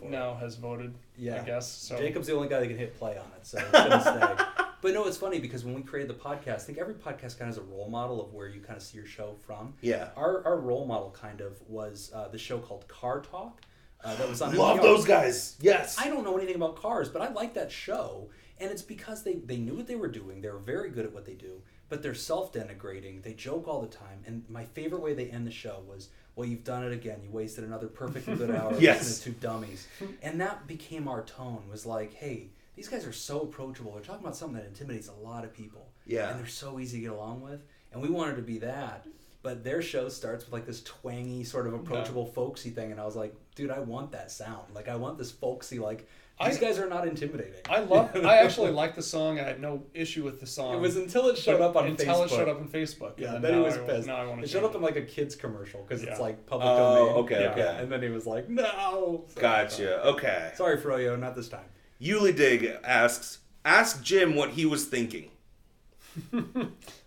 [SPEAKER 3] now has voted. I guess. So
[SPEAKER 2] Jacob's the only guy that can hit play on it, so it's gonna stay. But no, it's funny because when we created the podcast, I think every podcast kind of has a role model of where you kind of see your show from.
[SPEAKER 1] Yeah.
[SPEAKER 2] Our role model kind of was the show called Car Talk. That was on
[SPEAKER 1] Love those guys. Yes.
[SPEAKER 2] I don't know anything about cars, but I like that show. And it's because they knew what they were doing. They were very good at what they do. But they're self-denigrating. They joke all the time. And my favorite way they end the show was, "Well, you've done it again. You wasted another perfectly good hour listening to two dummies." And that became our tone, was like, hey, these guys are so approachable. They're talking about something that intimidates a lot of people.
[SPEAKER 1] Yeah.
[SPEAKER 2] And they're so easy to get along with. And we wanted to be that. But their show starts with like this twangy, sort of approachable, folksy thing. And I was like, dude, I want that sound. Like, I want this folksy, like... These guys are not intimidating.
[SPEAKER 3] I actually like the song. I had no issue with the song.
[SPEAKER 2] It was until it showed up on Facebook.
[SPEAKER 3] Until it showed up on Facebook.
[SPEAKER 2] Yeah, then he was pissed.
[SPEAKER 3] Now I want to
[SPEAKER 2] it showed up in like a kid's commercial because it's like public
[SPEAKER 1] domain.
[SPEAKER 2] Okay. And then he was like, no.
[SPEAKER 1] So, gotcha. Okay.
[SPEAKER 2] Sorry, Froyo, not this time.
[SPEAKER 1] Yuli Dig asks, ask Jim what he was thinking.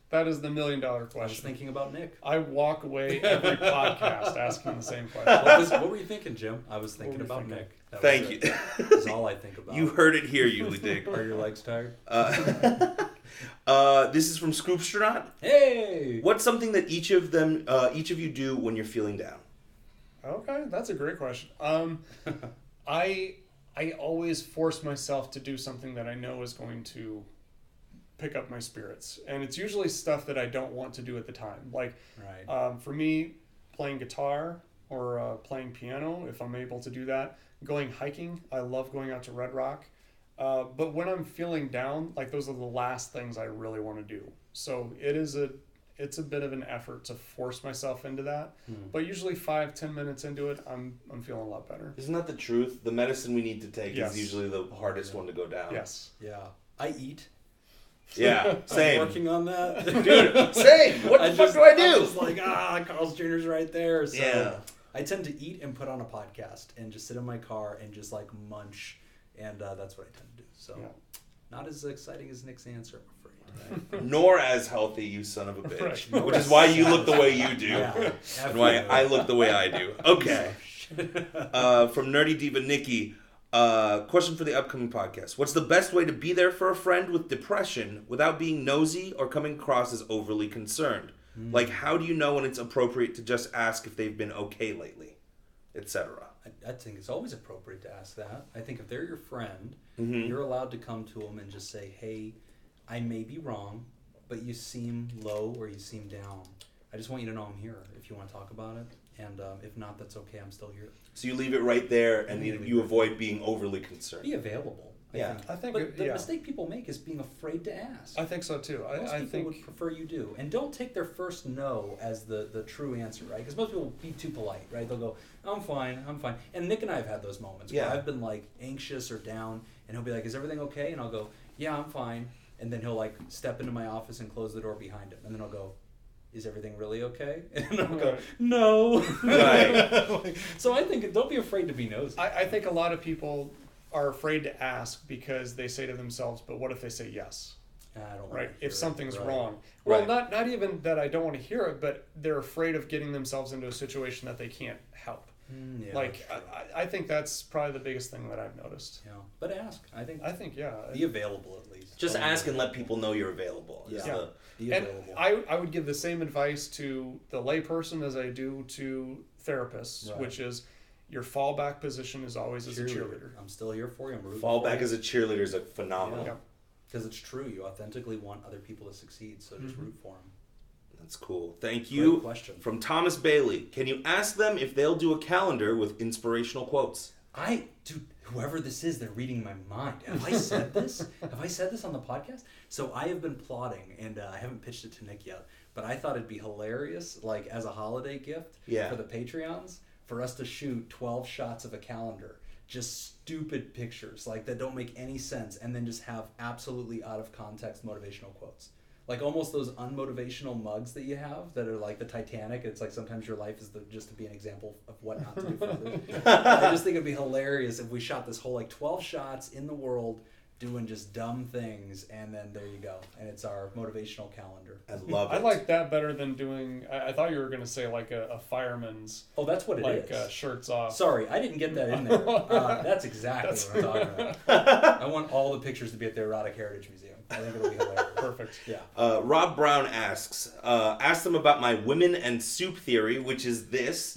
[SPEAKER 3] That is the $1 million question.
[SPEAKER 2] I was thinking about Nick.
[SPEAKER 3] I walk away every podcast asking the same question.
[SPEAKER 2] What were you thinking, Jim? I was thinking about Nick.
[SPEAKER 1] Thank you.
[SPEAKER 2] That's all I think about.
[SPEAKER 1] You heard it here, Yuli Dig.
[SPEAKER 2] Are your legs tired?
[SPEAKER 1] This is from Scoopstronaut.
[SPEAKER 2] Hey!
[SPEAKER 1] What's something that each of you do when you're feeling down?
[SPEAKER 3] Okay, that's a great question. I always force myself to do something that I know is going to pick up my spirits, and it's usually stuff that I don't want to do at the time. Like, for me, playing guitar or playing piano, if I'm able to do that. Going hiking, I love going out to Red Rock. But when I'm feeling down, like those are the last things I really want to do. So it's a bit of an effort to force myself into that. But usually 5-10 minutes into it, I'm feeling a lot better.
[SPEAKER 1] Isn't that the truth? The medicine we need to take is usually the hardest one to go down.
[SPEAKER 3] Yes.
[SPEAKER 2] Yeah. I eat.
[SPEAKER 1] Yeah, same.
[SPEAKER 2] I'm working on that.
[SPEAKER 1] Dude, same. What the fuck do I do?
[SPEAKER 2] I'm just like, Carl's Jr.'s right there. So.
[SPEAKER 1] Yeah.
[SPEAKER 2] I tend to eat and put on a podcast and just sit in my car and just like munch, and that's what I tend to do. So, not as exciting as Nick's answer, I'm afraid.
[SPEAKER 1] Nor as healthy, you son of a bitch.
[SPEAKER 3] Right.
[SPEAKER 1] Which is why you look the way you do.
[SPEAKER 2] Yeah,
[SPEAKER 1] And why I look the way I do. Okay. From Nerdy Diva Nikki, question for the upcoming podcast. What's the best way to be there for a friend with depression without being nosy or coming across as overly concerned? Like, how do you know when it's appropriate to just ask if they've been okay lately, etc.?
[SPEAKER 2] I think it's always appropriate to ask that. I think if they're your friend, you're allowed to come to them and just say, hey, I may be wrong, but you seem low or you seem down. I just want you to know I'm here if you want to talk about it. And if not, that's okay. I'm still here.
[SPEAKER 1] So you leave it right there and you avoid being overly concerned.
[SPEAKER 2] Be available.
[SPEAKER 3] I think
[SPEAKER 2] but the mistake people make is being afraid to ask.
[SPEAKER 3] I think so too.
[SPEAKER 2] Most people would prefer you do. And don't take their first no as the true answer, right? Because most people will be too polite, right? They'll go, I'm fine. And Nick and I have had those moments where I've been like anxious or down, and he'll be like, is everything okay? And I'll go, yeah, I'm fine. And then he'll like step into my office and close the door behind him. And then I'll go, is everything really okay? And I'll go, no.
[SPEAKER 1] Right.
[SPEAKER 2] So I think, don't be afraid to be nosy.
[SPEAKER 3] I think a lot of people are afraid to ask because they say to themselves, but what if they say yes?
[SPEAKER 2] I don't
[SPEAKER 3] right? If something's
[SPEAKER 2] right.
[SPEAKER 3] wrong. Well, not even that I don't want to hear it, but they're afraid of getting themselves into a situation that they can't help.
[SPEAKER 2] Yeah,
[SPEAKER 3] like, I think that's probably the biggest thing that I've noticed.
[SPEAKER 2] Yeah, but ask. I think,
[SPEAKER 3] yeah.
[SPEAKER 2] Be available at least.
[SPEAKER 1] Just ask and let people know you're available.
[SPEAKER 2] Yeah. Be
[SPEAKER 3] and
[SPEAKER 2] available.
[SPEAKER 3] I would give the same advice to the layperson as I do to therapists, which is your fallback position is always as a cheerleader.
[SPEAKER 2] I'm still here for you. I'm rooting
[SPEAKER 1] Fallback
[SPEAKER 2] for you.
[SPEAKER 1] as a cheerleader is phenomenal.
[SPEAKER 2] Because it's true. You authentically want other people to succeed, so just root for them.
[SPEAKER 1] That's cool. Thank you.
[SPEAKER 2] Great question.
[SPEAKER 1] From Thomas Bailey. Can you ask them if they'll do a calendar with inspirational quotes?
[SPEAKER 2] Dude, whoever this is, they're reading my mind. Have I said this? Have I said this on the podcast? So I have been plotting, and I haven't pitched it to Nick yet, but I thought it'd be hilarious, like as a holiday gift for the Patreons, for us to shoot 12 shots of a calendar. Just stupid pictures, like that don't make any sense, and then just have absolutely out of context motivational quotes. Like almost those unmotivational mugs that you have that are like the Titanic. It's like sometimes your life is just to be an example of what not to do for others. I just think it'd be hilarious if we shot this whole like 12 shots in the world doing just dumb things, and then there you go. And it's our motivational calendar.
[SPEAKER 1] I love it.
[SPEAKER 3] I like that better than doing, I thought you were going to say like a fireman's.
[SPEAKER 2] Oh, that's what it is.
[SPEAKER 3] Like shirts off.
[SPEAKER 2] Sorry, I didn't get that in there. That's exactly what I'm talking about. I want all the pictures to be at the Erotic Heritage Museum. I think it'll be hilarious.
[SPEAKER 3] Perfect.
[SPEAKER 2] Yeah.
[SPEAKER 1] Rob Brown asks, ask them about my women and soup theory, which is this.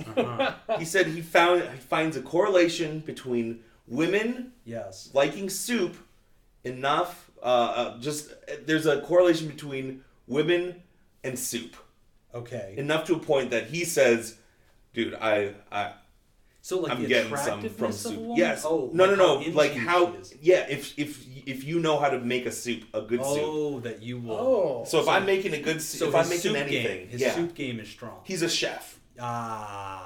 [SPEAKER 1] He said he finds a correlation between women liking soup enough. There's a correlation between women and soup.
[SPEAKER 2] Okay.
[SPEAKER 1] Enough to a point that he says, dude,
[SPEAKER 2] So like
[SPEAKER 1] I'm
[SPEAKER 2] the
[SPEAKER 1] getting some from
[SPEAKER 2] attractiveness of a
[SPEAKER 1] soup.
[SPEAKER 2] woman?
[SPEAKER 1] Yes.
[SPEAKER 2] Oh,
[SPEAKER 1] No.
[SPEAKER 2] into
[SPEAKER 1] Like
[SPEAKER 2] she
[SPEAKER 1] how?
[SPEAKER 2] is.
[SPEAKER 1] Yeah. If you know how to make a soup, a good soup.
[SPEAKER 2] Oh, that you will.
[SPEAKER 3] Oh.
[SPEAKER 1] So if I'm making a good soup,
[SPEAKER 2] So
[SPEAKER 1] if I'm
[SPEAKER 2] his
[SPEAKER 1] making
[SPEAKER 2] soup
[SPEAKER 1] anything,
[SPEAKER 2] game, his soup game is strong.
[SPEAKER 1] He's a chef.
[SPEAKER 2] Ah.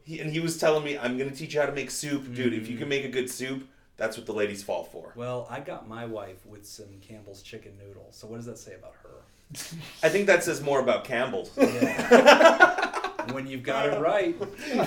[SPEAKER 1] He was telling me, I'm gonna teach you how to make soup, dude. If you can make a good soup, that's what the ladies fall for.
[SPEAKER 2] Well, I got my wife with some Campbell's chicken noodle. So what does that say about her?
[SPEAKER 1] I think that says more about Campbell's.
[SPEAKER 2] Yeah. When you've got it right,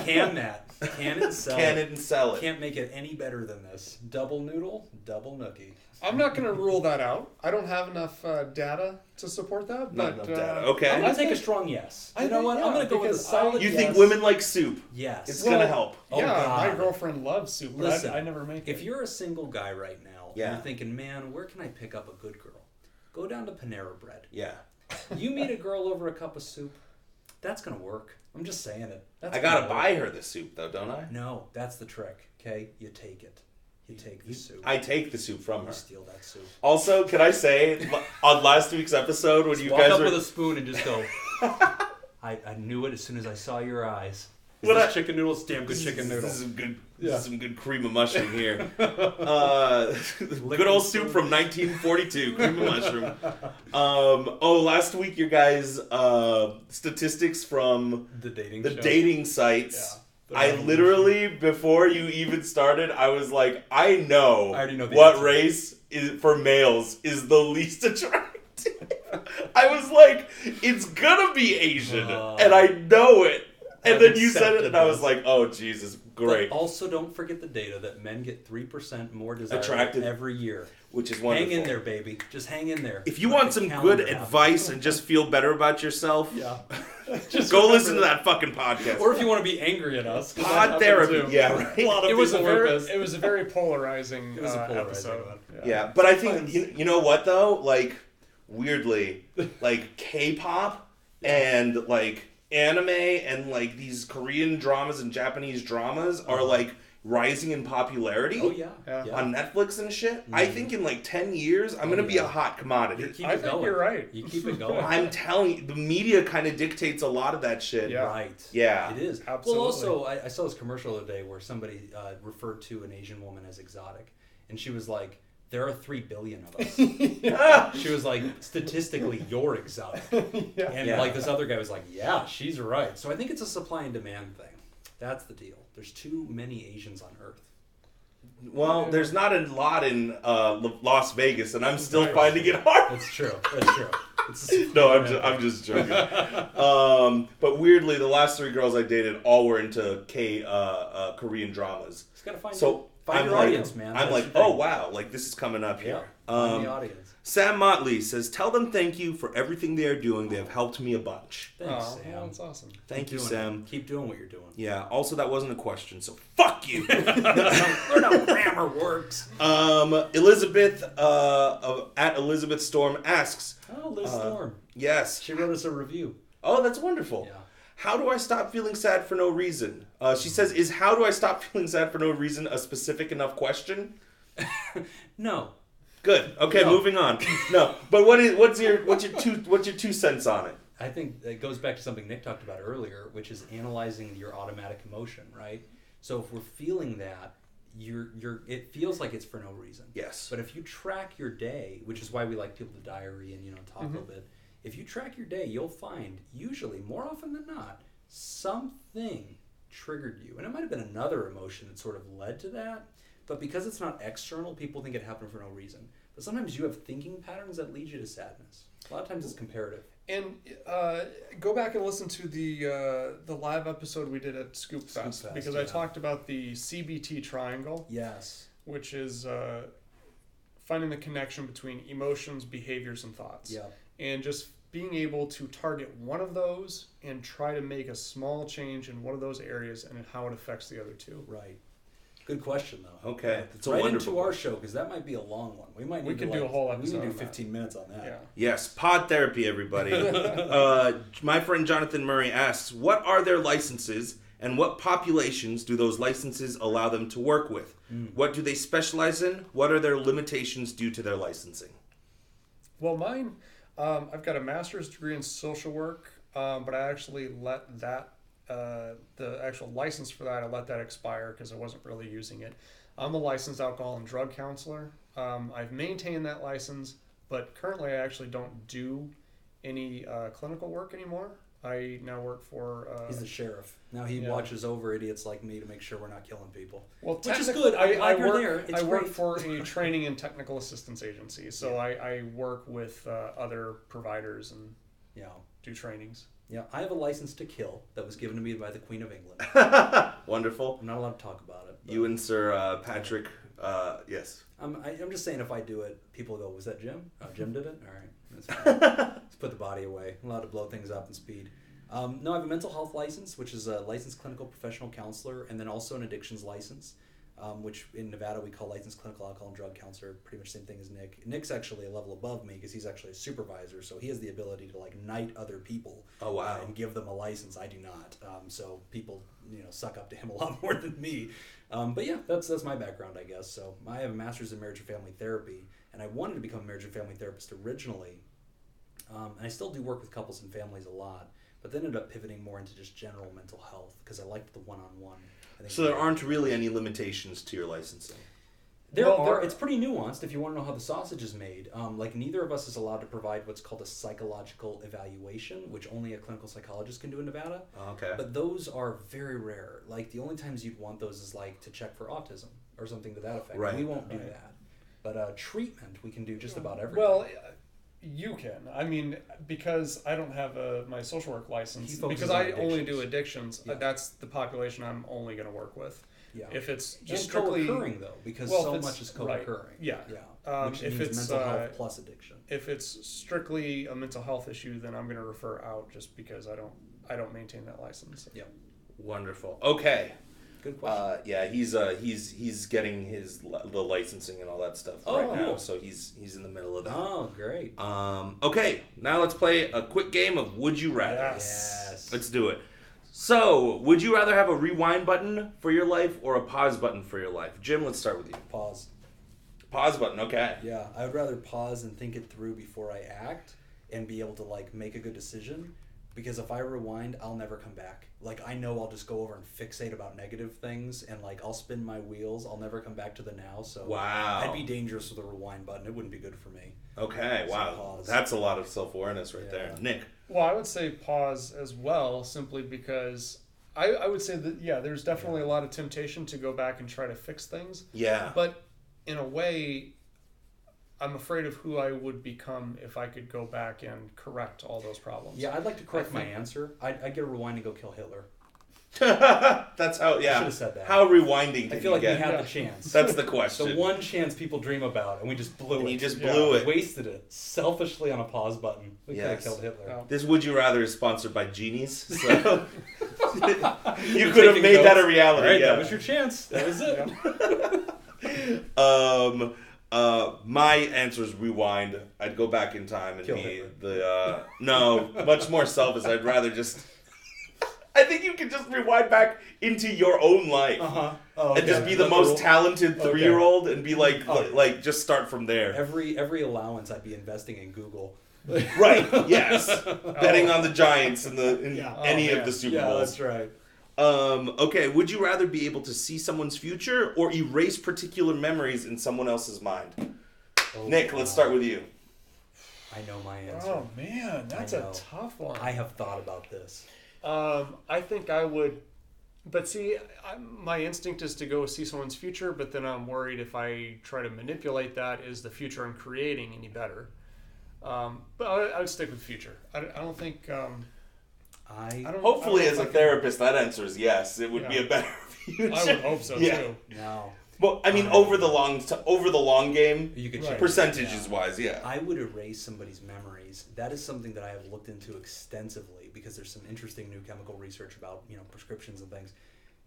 [SPEAKER 2] can it and sell
[SPEAKER 1] Can it and sell it.
[SPEAKER 2] Can't make it any better than this. Double noodle, double nookie.
[SPEAKER 3] I'm not going to rule that out. I don't have enough data to support that.
[SPEAKER 1] Not
[SPEAKER 3] But,
[SPEAKER 1] enough data. Okay.
[SPEAKER 2] I'm going to take a strong yes. You know what? I'm going to go with a solid
[SPEAKER 1] You
[SPEAKER 2] yes.
[SPEAKER 1] think women like soup?
[SPEAKER 2] Yes.
[SPEAKER 1] It's gonna help.
[SPEAKER 2] Oh,
[SPEAKER 3] yeah,
[SPEAKER 2] God.
[SPEAKER 3] my girlfriend loves soup, but
[SPEAKER 2] Listen,
[SPEAKER 3] I never make it.
[SPEAKER 2] If you're a single guy right now, and
[SPEAKER 1] Yeah.
[SPEAKER 2] you're thinking, man, where can I pick up a good girl? Go down to Panera Bread.
[SPEAKER 1] Yeah.
[SPEAKER 2] You meet a girl over a cup of soup, that's going to work. I'm just saying it. That's
[SPEAKER 1] I gotta
[SPEAKER 2] gonna
[SPEAKER 1] buy
[SPEAKER 2] work.
[SPEAKER 1] her the soup though, don't I?
[SPEAKER 2] No, that's the trick, okay? You take it. You take the soup.
[SPEAKER 1] I take the soup from her.
[SPEAKER 2] You steal that soup.
[SPEAKER 1] Also, can I say on last week's episode when you
[SPEAKER 2] Walk
[SPEAKER 1] guys
[SPEAKER 2] up
[SPEAKER 1] were
[SPEAKER 2] with a spoon and just go, I knew it as soon as I saw your eyes.
[SPEAKER 1] What
[SPEAKER 2] This chicken noodles, damn good chicken noodle.
[SPEAKER 1] This is some good.
[SPEAKER 2] Yeah.
[SPEAKER 1] This is some good cream of mushroom here. Good old soup from 1942, cream of mushroom. Last week your guys' statistics from
[SPEAKER 2] The dating
[SPEAKER 1] the
[SPEAKER 2] show.
[SPEAKER 1] dating sites.
[SPEAKER 2] Yeah.
[SPEAKER 1] I literally, before you even started, I was like, I
[SPEAKER 2] already know the
[SPEAKER 1] what
[SPEAKER 2] answer.
[SPEAKER 1] race is for males is the least attractive. I was like, it's gonna be Asian, and I know it. And
[SPEAKER 2] I've
[SPEAKER 1] then you said it,
[SPEAKER 2] accepted
[SPEAKER 1] and I was
[SPEAKER 2] this.
[SPEAKER 1] like, "Oh Jesus, great!"
[SPEAKER 2] But also, don't forget the data that men get 3% more desire
[SPEAKER 1] Attracted.
[SPEAKER 2] every year.
[SPEAKER 1] Which is wonderful.
[SPEAKER 2] Hang in there, baby. Just hang in there.
[SPEAKER 1] If you
[SPEAKER 2] Let
[SPEAKER 1] want
[SPEAKER 2] the
[SPEAKER 1] some
[SPEAKER 2] calendar
[SPEAKER 1] good
[SPEAKER 2] happen.
[SPEAKER 1] advice and just feel better about yourself,
[SPEAKER 3] Yeah.
[SPEAKER 1] go listen to that fucking podcast.
[SPEAKER 3] Or if you want to be angry at us. 'cause that
[SPEAKER 1] Pod
[SPEAKER 3] happened
[SPEAKER 1] therapy,
[SPEAKER 3] too.
[SPEAKER 1] yeah, right.
[SPEAKER 2] A lot of
[SPEAKER 3] It was a
[SPEAKER 2] people were
[SPEAKER 3] very,
[SPEAKER 2] pissed.
[SPEAKER 3] it was a very polarizing,
[SPEAKER 2] It was a polarizing
[SPEAKER 3] episode.
[SPEAKER 2] one.
[SPEAKER 1] Yeah, but I think you know what though, like weirdly, like K-pop and like anime and like these Korean dramas and Japanese dramas are like rising in popularity.
[SPEAKER 2] Oh, yeah.
[SPEAKER 3] Yeah.
[SPEAKER 1] On Netflix and shit. I think in like 10 years, I'm gonna be a hot commodity.
[SPEAKER 2] You keep
[SPEAKER 3] I
[SPEAKER 2] it
[SPEAKER 3] think
[SPEAKER 2] going.
[SPEAKER 3] you're right.
[SPEAKER 2] You keep it going.
[SPEAKER 1] I'm telling you, the media kind of dictates a lot of that shit.
[SPEAKER 3] Yeah.
[SPEAKER 2] Right.
[SPEAKER 1] Yeah.
[SPEAKER 2] It is.
[SPEAKER 3] Absolutely.
[SPEAKER 2] Well, also, I saw this commercial the other day where somebody referred to an Asian woman as exotic. And she was like, there are 3 billion of us. She was like, statistically, you're exotic.
[SPEAKER 3] Yeah.
[SPEAKER 2] And
[SPEAKER 1] Yeah.
[SPEAKER 2] like this other guy was like, yeah, she's right. So I think it's a supply and demand thing. That's the deal. There's too many Asians on Earth.
[SPEAKER 1] Well, there's not a lot in Las Vegas, and I'm still
[SPEAKER 3] Right.
[SPEAKER 1] finding it hard.
[SPEAKER 2] That's true. That's true. It's a
[SPEAKER 1] No, I'm just joking. But weirdly, the last 3 girls I dated all were into Korean dramas.
[SPEAKER 2] Just gotta find
[SPEAKER 1] So
[SPEAKER 2] find
[SPEAKER 1] I'm
[SPEAKER 2] your
[SPEAKER 1] like,
[SPEAKER 2] audience, man.
[SPEAKER 1] I'm
[SPEAKER 2] That's
[SPEAKER 1] like,
[SPEAKER 2] the thing.
[SPEAKER 1] oh wow, like this is coming up
[SPEAKER 2] Yeah.
[SPEAKER 1] here.
[SPEAKER 2] Find the audience.
[SPEAKER 1] Sam Motley says, "Tell them thank you for everything they are doing. They have helped me a bunch."
[SPEAKER 2] Thanks,
[SPEAKER 3] Oh,
[SPEAKER 2] Sam.
[SPEAKER 3] well, that's awesome.
[SPEAKER 1] Thank you,
[SPEAKER 2] Doing
[SPEAKER 1] Sam.
[SPEAKER 2] it. Keep doing what you're doing.
[SPEAKER 1] Yeah. Also, that wasn't a question, so fuck you.
[SPEAKER 2] Learn how grammar works.
[SPEAKER 1] Elizabeth at Elizabeth Storm asks,
[SPEAKER 2] Oh, Liz Storm.
[SPEAKER 1] "Yes.
[SPEAKER 2] She wrote us a review.
[SPEAKER 1] Oh, that's wonderful.
[SPEAKER 2] Yeah.
[SPEAKER 1] How do I stop feeling sad for no reason?" She says, "Is how do I stop feeling sad for no reason a specific enough question?"
[SPEAKER 2] No.
[SPEAKER 1] Good. Okay,
[SPEAKER 2] No.
[SPEAKER 1] moving on. No, but what's your 2 cents on it?
[SPEAKER 2] I think it goes back to something Nick talked about earlier, which is analyzing your automatic emotion, right? So if we're feeling that, it feels like it's for no reason.
[SPEAKER 1] Yes.
[SPEAKER 2] But if you track your day, which is why we like people to diary and talk a little bit, if you track your day, you'll find usually more often than not something triggered you, and it might have been another emotion that sort of led to that. But because it's not external, people think it happened for no reason. But sometimes you have thinking patterns that lead you to sadness. A lot of times it's comparative.
[SPEAKER 3] And go back and listen to the live episode we did at Scoop Fest,
[SPEAKER 2] Fest,
[SPEAKER 3] because
[SPEAKER 2] yeah.
[SPEAKER 3] I talked about the CBT triangle,
[SPEAKER 2] Yes.
[SPEAKER 3] which is finding the connection between emotions, behaviors, and thoughts.
[SPEAKER 2] Yeah.
[SPEAKER 3] And just being able to target one of those and try to make a small change in one of those areas and how it affects the other 2.
[SPEAKER 2] Right. Good question, though.
[SPEAKER 1] Okay, that's a
[SPEAKER 2] right
[SPEAKER 1] wonderful
[SPEAKER 2] into our show, because that might be a long one. We might need
[SPEAKER 3] We
[SPEAKER 2] to
[SPEAKER 3] could do a whole
[SPEAKER 2] We
[SPEAKER 3] episode
[SPEAKER 2] need to
[SPEAKER 3] on
[SPEAKER 2] do
[SPEAKER 3] that.
[SPEAKER 2] 15 minutes on that.
[SPEAKER 3] Yeah.
[SPEAKER 1] Yes, pod therapy, everybody. My friend Jonathan Murray asks, "What are their licenses, and what populations do those licenses allow them to work with? What do they specialize in? What are their limitations due to their licensing?"
[SPEAKER 3] Well, mine, I've got a master's degree in social work, but I actually let that, the actual license for that, I let that expire because I wasn't really using it. I'm a licensed alcohol and drug counselor. I've maintained that license, but currently I actually don't do any clinical work anymore. I now work for...
[SPEAKER 2] He's the sheriff. Now he
[SPEAKER 3] Yeah.
[SPEAKER 2] watches over idiots like me to make sure we're not killing people.
[SPEAKER 3] Well,
[SPEAKER 2] Which is
[SPEAKER 3] technically,
[SPEAKER 2] good. I'm glad you're
[SPEAKER 3] work,
[SPEAKER 2] there. It's
[SPEAKER 3] I work
[SPEAKER 2] great.
[SPEAKER 3] for a training and technical assistance agency, so I work with other providers and do trainings.
[SPEAKER 2] Yeah, I have a license to kill that was given to me by the Queen of England.
[SPEAKER 1] Wonderful.
[SPEAKER 2] I'm not allowed to talk about it. but
[SPEAKER 1] You and Sir Patrick, yes.
[SPEAKER 2] I'm just saying if I do it, people go, was that Jim? Oh, Jim did it? All right. That's fine. Let's put the body away. I'm allowed to blow things up in speed. No, I have a mental health license, which is a licensed clinical professional counselor, and then also an addictions license, which in Nevada we call licensed clinical alcohol and drug counselor, pretty much the same thing as Nick. Nick's actually a level above me because he's actually a supervisor, so he has the ability to knight other people.
[SPEAKER 1] Oh, wow.
[SPEAKER 2] And give them a license. I do not. So people, suck up to him a lot more than me. But yeah, that's my background, I guess. So I have a master's in marriage and family therapy, and I wanted to become a marriage and family therapist originally. And I still do work with couples and families a lot, but then ended up pivoting more into just general mental health because I liked the one-on-one.
[SPEAKER 1] So there aren't really any limitations to your licensing.
[SPEAKER 2] It's pretty nuanced if you want to know how the sausage is made. Neither of us is allowed to provide what's called a psychological evaluation, which only a clinical psychologist can do in Nevada.
[SPEAKER 1] Okay.
[SPEAKER 2] But those are very rare. The only times you'd want those is to check for autism or something to that effect.
[SPEAKER 1] Right.
[SPEAKER 2] We won't do that. But treatment, we can do just about everything.
[SPEAKER 3] Well, You can. I mean, because I don't have my social work license,
[SPEAKER 2] He focuses
[SPEAKER 3] because
[SPEAKER 2] on
[SPEAKER 3] I only do
[SPEAKER 2] addictions.
[SPEAKER 3] addictions,
[SPEAKER 2] Yeah.
[SPEAKER 3] That's the population I'm only going to work with.
[SPEAKER 2] Yeah.
[SPEAKER 3] If it's just
[SPEAKER 2] And
[SPEAKER 3] strictly
[SPEAKER 2] co-occurring though, because
[SPEAKER 3] Well, if
[SPEAKER 2] so
[SPEAKER 3] it's-
[SPEAKER 2] much is co-occurring.
[SPEAKER 3] right, yeah.
[SPEAKER 2] Which
[SPEAKER 3] if
[SPEAKER 2] means
[SPEAKER 3] it's,
[SPEAKER 2] mental health plus addiction.
[SPEAKER 3] if it's strictly a mental health issue, then I'm going to refer out just because I don't maintain that license.
[SPEAKER 2] Yeah.
[SPEAKER 1] Wonderful. Okay.
[SPEAKER 2] Good question.
[SPEAKER 1] Yeah, he's getting the licensing and all that stuff
[SPEAKER 2] Oh,
[SPEAKER 1] right now,
[SPEAKER 2] cool.
[SPEAKER 1] so he's in the middle of that.
[SPEAKER 2] Oh, great.
[SPEAKER 1] Okay, now let's play a quick game of Would You Rather.
[SPEAKER 3] Yes.
[SPEAKER 1] Let's do it. So, would you rather have a rewind button for your life or a pause button for your life? Jim, let's start with you.
[SPEAKER 2] Pause.
[SPEAKER 1] Pause button, okay.
[SPEAKER 2] Yeah, I would rather pause and think it through before I act and be able to like make a good decision, because if I rewind, I'll never come back. Like I know I'll just go over and fixate about negative things and like I'll spin my wheels. I'll never come back to the now. So
[SPEAKER 1] Wow.
[SPEAKER 2] I'd be dangerous with a rewind button. It wouldn't be good for me.
[SPEAKER 1] Okay,
[SPEAKER 2] So
[SPEAKER 1] wow.
[SPEAKER 2] pause.
[SPEAKER 1] That's a lot of self-awareness right
[SPEAKER 2] Yeah.
[SPEAKER 1] there. Nick.
[SPEAKER 3] Well, I would say pause as well, simply because I would say that, yeah, there's definitely a lot of temptation to go back and try to fix things.
[SPEAKER 1] Yeah.
[SPEAKER 3] But in a way, I'm afraid of who I would become if I could go back and correct all those problems.
[SPEAKER 2] Yeah, I'd like to correct
[SPEAKER 3] I
[SPEAKER 2] my
[SPEAKER 3] think-
[SPEAKER 2] answer. I'd get a rewind and go kill Hitler.
[SPEAKER 1] That's how, yeah.
[SPEAKER 2] I should have said that.
[SPEAKER 1] How rewinding did
[SPEAKER 2] I feel
[SPEAKER 1] you
[SPEAKER 2] like
[SPEAKER 1] get?
[SPEAKER 2] we had
[SPEAKER 3] Yeah.
[SPEAKER 2] the chance.
[SPEAKER 1] That's the question.
[SPEAKER 2] The one chance people dream about, and we just blew
[SPEAKER 1] and
[SPEAKER 2] it.
[SPEAKER 1] you just
[SPEAKER 3] Yeah.
[SPEAKER 1] blew it.
[SPEAKER 2] Wasted it selfishly on a pause button. We could have
[SPEAKER 1] Yes.
[SPEAKER 2] killed Hitler.
[SPEAKER 3] Yeah.
[SPEAKER 1] This Would You Rather is sponsored by Genies, so you
[SPEAKER 2] You're
[SPEAKER 1] could have
[SPEAKER 2] taking
[SPEAKER 1] made that a
[SPEAKER 2] notes?
[SPEAKER 1] reality.
[SPEAKER 2] All right,
[SPEAKER 1] yeah.
[SPEAKER 2] that was your chance. That was it.
[SPEAKER 1] My answer is rewind. I'd go back in time and
[SPEAKER 2] Kill
[SPEAKER 1] be
[SPEAKER 2] Hitler.
[SPEAKER 1] the no, much more selfish. I'd rather just. I think you can just rewind back into your own life
[SPEAKER 2] Oh,
[SPEAKER 1] and just be the most talented 3-year-old and be like, like just start from there.
[SPEAKER 2] Every allowance I'd be investing in Google.
[SPEAKER 1] Right? Yes. Betting on the Giants in
[SPEAKER 2] Yeah.
[SPEAKER 1] any
[SPEAKER 3] Oh,
[SPEAKER 1] of the
[SPEAKER 3] man.
[SPEAKER 1] Super
[SPEAKER 2] Yeah,
[SPEAKER 1] Bowls.
[SPEAKER 2] that's right.
[SPEAKER 1] Okay, would you rather be able to see someone's future or erase particular memories in someone else's mind?
[SPEAKER 2] Oh,
[SPEAKER 1] Nick, let's start with you.
[SPEAKER 2] I know my answer.
[SPEAKER 3] Oh, man, that's
[SPEAKER 2] I
[SPEAKER 3] a
[SPEAKER 2] know.
[SPEAKER 3] tough one.
[SPEAKER 2] I have thought about this.
[SPEAKER 3] I think I would, but see, my instinct is to go see someone's future, but then I'm worried if I try to manipulate that, is the future I'm creating any better? But I would stick with future. I don't think. I don't,
[SPEAKER 1] Hopefully,
[SPEAKER 3] I don't
[SPEAKER 1] as
[SPEAKER 3] know
[SPEAKER 1] a
[SPEAKER 3] if I can-
[SPEAKER 1] therapist, that answer is yes. It would be
[SPEAKER 3] Yeah.
[SPEAKER 1] a better future.
[SPEAKER 3] I would hope so
[SPEAKER 1] Yeah.
[SPEAKER 3] too.
[SPEAKER 2] No.
[SPEAKER 1] Well, I mean, over the long game,
[SPEAKER 2] You could
[SPEAKER 3] Right.
[SPEAKER 2] change
[SPEAKER 1] percentages
[SPEAKER 2] it.
[SPEAKER 1] wise, yeah.
[SPEAKER 2] I would erase somebody's memories. That is something that I have looked into extensively because there's some interesting new chemical research about, prescriptions and things.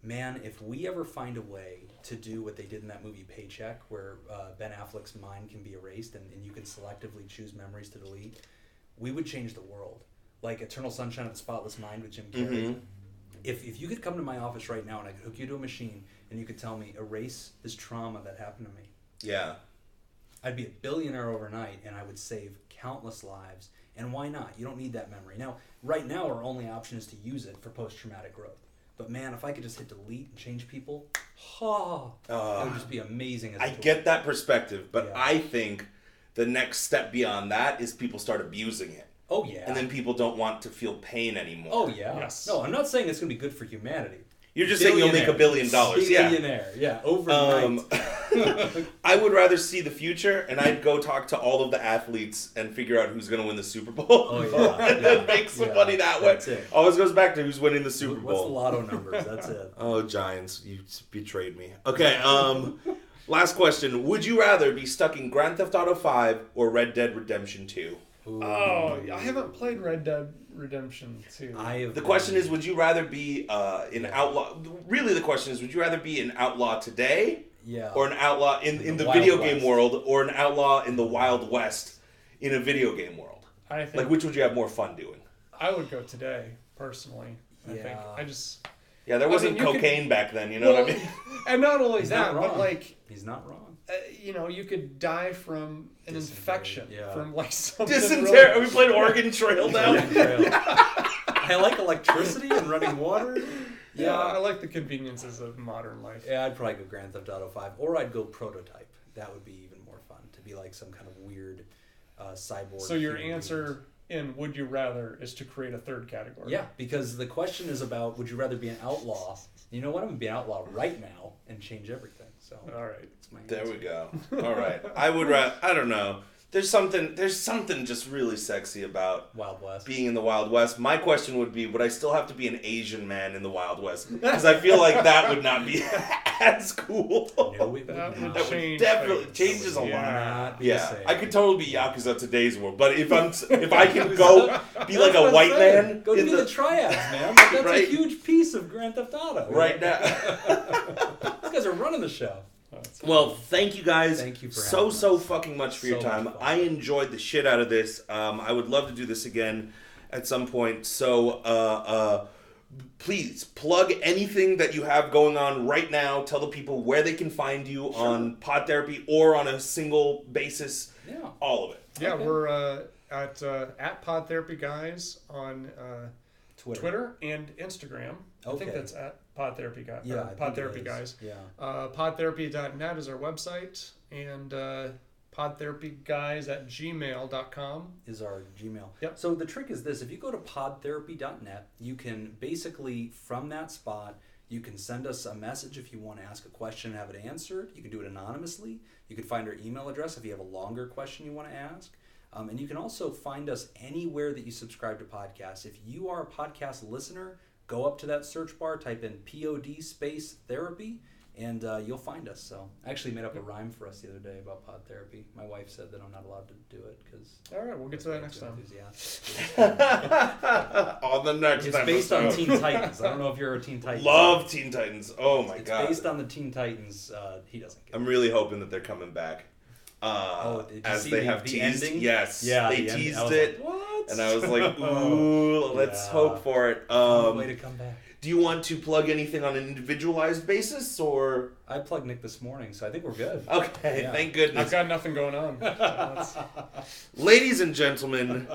[SPEAKER 2] Man, if we ever find a way to do what they did in that movie Paycheck, where Ben Affleck's mind can be erased and you can selectively choose memories to delete, we would change the world. Like Eternal Sunshine of the Spotless Mind with Jim Carrey.
[SPEAKER 1] Mhm.
[SPEAKER 2] If you could come to my office right now and I could hook you to a machine and you could tell me, erase this trauma that happened to me,
[SPEAKER 1] Yeah.
[SPEAKER 2] I'd be a billionaire overnight and I would save countless lives. And why not? You don't need that memory. Now, right now, our only option is to use it for post-traumatic growth. But man, if I could just hit delete and change people, it would just be amazing. As a
[SPEAKER 1] I
[SPEAKER 2] tool.
[SPEAKER 1] get that perspective, but
[SPEAKER 2] Yeah.
[SPEAKER 1] I think the next step beyond that is people start abusing it.
[SPEAKER 2] Oh, yeah.
[SPEAKER 1] And then people don't want to feel pain anymore.
[SPEAKER 2] Oh, yeah.
[SPEAKER 3] Yes.
[SPEAKER 2] No, I'm not saying it's going to be good for humanity.
[SPEAKER 1] You're just saying you'll make $1 billion. Yeah.
[SPEAKER 2] Billionaire. Yeah, overnight.
[SPEAKER 1] I would rather see the future, and I'd go talk to all of the athletes and figure out who's going to win the Super Bowl.
[SPEAKER 2] Oh, yeah.
[SPEAKER 1] And then make some
[SPEAKER 2] Yeah,
[SPEAKER 1] money that way.
[SPEAKER 2] that's it.
[SPEAKER 1] Always goes back to who's winning the Super
[SPEAKER 2] What's the
[SPEAKER 1] Bowl.
[SPEAKER 2] lotto numbers? That's it.
[SPEAKER 1] Oh, Giants, you betrayed me. Okay, last question. Would you rather be stuck in Grand Theft Auto 5 or Red Dead Redemption 2?
[SPEAKER 2] Ooh.
[SPEAKER 3] Oh, I haven't played Red Dead Redemption 2.
[SPEAKER 1] The question is, would you rather be an outlaw? Really, the question is, would you rather be an outlaw today
[SPEAKER 2] Yeah.
[SPEAKER 1] or an outlaw in the
[SPEAKER 2] Wild
[SPEAKER 1] video
[SPEAKER 2] West.
[SPEAKER 1] game world or an outlaw in the Wild West in a video game world?
[SPEAKER 3] I think
[SPEAKER 1] Like, which would you have more fun doing?
[SPEAKER 3] I would go today, personally. I think.
[SPEAKER 2] Yeah.
[SPEAKER 3] I just.
[SPEAKER 1] Yeah, there wasn't
[SPEAKER 3] you could-
[SPEAKER 1] cocaine back then, you know what I mean?
[SPEAKER 3] And not only
[SPEAKER 2] He's
[SPEAKER 3] that,
[SPEAKER 2] not
[SPEAKER 3] but
[SPEAKER 2] wrong.
[SPEAKER 3] like,
[SPEAKER 2] He's not wrong.
[SPEAKER 3] you could die from an
[SPEAKER 2] Dysentery,
[SPEAKER 3] infection,
[SPEAKER 2] yeah.
[SPEAKER 3] from like something.
[SPEAKER 1] Dysentery.
[SPEAKER 3] Really...
[SPEAKER 1] We played Oregon Trail now.
[SPEAKER 2] I like electricity and running water.
[SPEAKER 3] Yeah, I like the conveniences of modern life.
[SPEAKER 2] Yeah, I'd probably go Grand Theft Auto 5, or I'd go Prototype. That would be even more fun, to be like some kind of weird cyborg.
[SPEAKER 3] So your
[SPEAKER 2] human
[SPEAKER 3] answer in Would You Rather is to create a third category.
[SPEAKER 2] being. Yeah, because the question is about, would you rather be an outlaw? You know what? I'm going to be an outlaw right now and change everything. So
[SPEAKER 3] All right.
[SPEAKER 2] that's my
[SPEAKER 1] There
[SPEAKER 2] answer.
[SPEAKER 1] we go. All right. I would rather, I don't know. There's something just really sexy about
[SPEAKER 2] Wild West.
[SPEAKER 1] being in the Wild West. My question would be, would I still have to be an Asian man in the Wild West? Because I feel like that would not be as cool.
[SPEAKER 2] No, it would
[SPEAKER 3] That
[SPEAKER 2] not.
[SPEAKER 1] That would
[SPEAKER 3] change
[SPEAKER 1] definitely
[SPEAKER 3] things.
[SPEAKER 1] changes a lot.
[SPEAKER 2] Not be the
[SPEAKER 1] Yeah,
[SPEAKER 2] same.
[SPEAKER 1] I could totally be Yakuza today's world, but if I can go be like
[SPEAKER 2] That's
[SPEAKER 1] a
[SPEAKER 2] what I'm
[SPEAKER 1] white
[SPEAKER 2] saying.
[SPEAKER 1] man
[SPEAKER 2] Go
[SPEAKER 1] in
[SPEAKER 2] do the triads, man. Like, that's
[SPEAKER 1] Right.
[SPEAKER 2] a huge piece of Grand Theft Auto.
[SPEAKER 1] right now.
[SPEAKER 2] These guys are running the show.
[SPEAKER 1] Well, thank you guys
[SPEAKER 2] Thank you for
[SPEAKER 1] so
[SPEAKER 2] having us.
[SPEAKER 1] fucking much for your
[SPEAKER 2] So
[SPEAKER 1] time.
[SPEAKER 2] much fun.
[SPEAKER 1] I enjoyed the shit out of this. I would love to do this again at some point. So please plug anything that you have going on right now. Tell the people where they can find you on Pod Therapy or on a single basis.
[SPEAKER 2] Yeah.
[SPEAKER 1] All of it.
[SPEAKER 3] Yeah,
[SPEAKER 2] Okay.
[SPEAKER 3] we're at Pod Therapy Guys on Twitter and Instagram. I think
[SPEAKER 2] Okay.
[SPEAKER 3] that's at Pod Therapy Guys.
[SPEAKER 2] Yeah, I
[SPEAKER 3] Pod
[SPEAKER 2] think it
[SPEAKER 3] Therapy
[SPEAKER 2] is.
[SPEAKER 3] Guys.
[SPEAKER 2] Yeah.
[SPEAKER 3] Podtherapy.net is our website, and podtherapyguys@gmail.com.
[SPEAKER 2] Is our Gmail.
[SPEAKER 3] Yep.
[SPEAKER 2] So the trick is this: if you go to podtherapy.net, you can basically from that spot you can send us a message if you want to ask a question and have it answered. You can do it anonymously. You can find our email address if you have a longer question you want to ask. And you can also find us anywhere that you subscribe to podcasts. If you are a podcast listener, go up to that search bar, type in POD space therapy, and you'll find us. So I actually made up a rhyme for us the other day about pod therapy. My wife said that I'm not allowed to do it because
[SPEAKER 3] All right, we'll get to that next time.
[SPEAKER 1] On the next
[SPEAKER 2] It's
[SPEAKER 1] episode.
[SPEAKER 2] based on Teen Titans. I don't know if you're a Teen Titans.
[SPEAKER 1] Love Teen Titans. Oh my
[SPEAKER 2] It's
[SPEAKER 1] god.
[SPEAKER 2] based on the Teen Titans. He doesn't get it.
[SPEAKER 1] I'm really hoping that they're coming back.
[SPEAKER 2] Did you
[SPEAKER 1] As
[SPEAKER 2] see
[SPEAKER 1] they
[SPEAKER 2] the-
[SPEAKER 1] have
[SPEAKER 2] the
[SPEAKER 1] teased.
[SPEAKER 2] ending?
[SPEAKER 1] Yes.
[SPEAKER 2] Yeah,
[SPEAKER 1] They
[SPEAKER 2] the ending.
[SPEAKER 1] teased
[SPEAKER 2] I was
[SPEAKER 1] it.
[SPEAKER 2] like, what?
[SPEAKER 1] And I was like, ooh, let's
[SPEAKER 2] Yeah.
[SPEAKER 1] hope for it.
[SPEAKER 2] Way to come back.
[SPEAKER 1] Do you want to plug anything on an individualized basis, or?
[SPEAKER 2] I plugged Nick this morning, so I think we're good.
[SPEAKER 1] Okay,
[SPEAKER 2] Yeah.
[SPEAKER 1] thank goodness.
[SPEAKER 3] I've got nothing going on. So that's-
[SPEAKER 1] Ladies and gentlemen,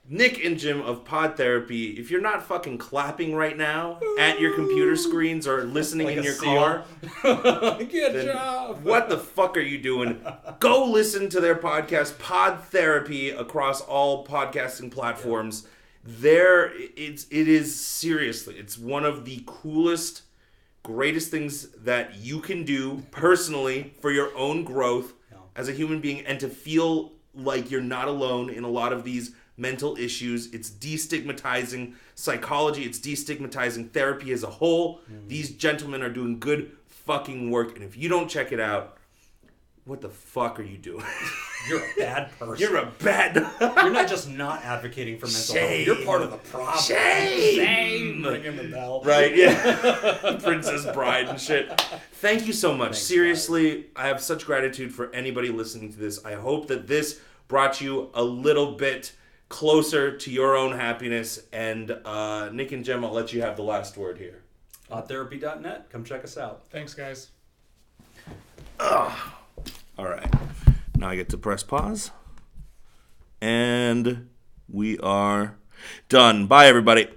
[SPEAKER 1] Nick and Jim of Pod Therapy, if you're not fucking clapping right now at your computer screens or listening
[SPEAKER 2] Like
[SPEAKER 1] in
[SPEAKER 2] a
[SPEAKER 1] your
[SPEAKER 2] seal.
[SPEAKER 1] car,
[SPEAKER 2] Good
[SPEAKER 1] then
[SPEAKER 2] job.
[SPEAKER 1] what the fuck are you doing? Go listen to their podcast, Pod Therapy, across all podcasting platforms. It is seriously, it's one of the coolest, greatest things that you can do personally for your own growth
[SPEAKER 2] Yeah.
[SPEAKER 1] as a human being, and to feel like you're not alone in a lot of these mental issues. It's destigmatizing psychology. It's destigmatizing therapy as a whole. These gentlemen are doing good fucking work, and if you don't check it out, what the fuck are you doing?
[SPEAKER 2] You're a bad person.
[SPEAKER 1] You're a bad...
[SPEAKER 2] You're not just not advocating for mental health.
[SPEAKER 1] Shame.
[SPEAKER 2] You're part of the problem.
[SPEAKER 1] Shame.
[SPEAKER 2] Ringing the bell.
[SPEAKER 1] Right, yeah. Princess Bride and shit. Thank you so much.
[SPEAKER 2] Thanks,
[SPEAKER 1] Seriously, I have such gratitude for anybody listening to this. I hope that this brought you a little bit closer to your own happiness. And Nick and Jem, I'll let you have the last word here.
[SPEAKER 2] Therapy.net. Come check us out.
[SPEAKER 3] Thanks, guys.
[SPEAKER 1] All right. Now I get to press pause. And we are done. Bye, everybody.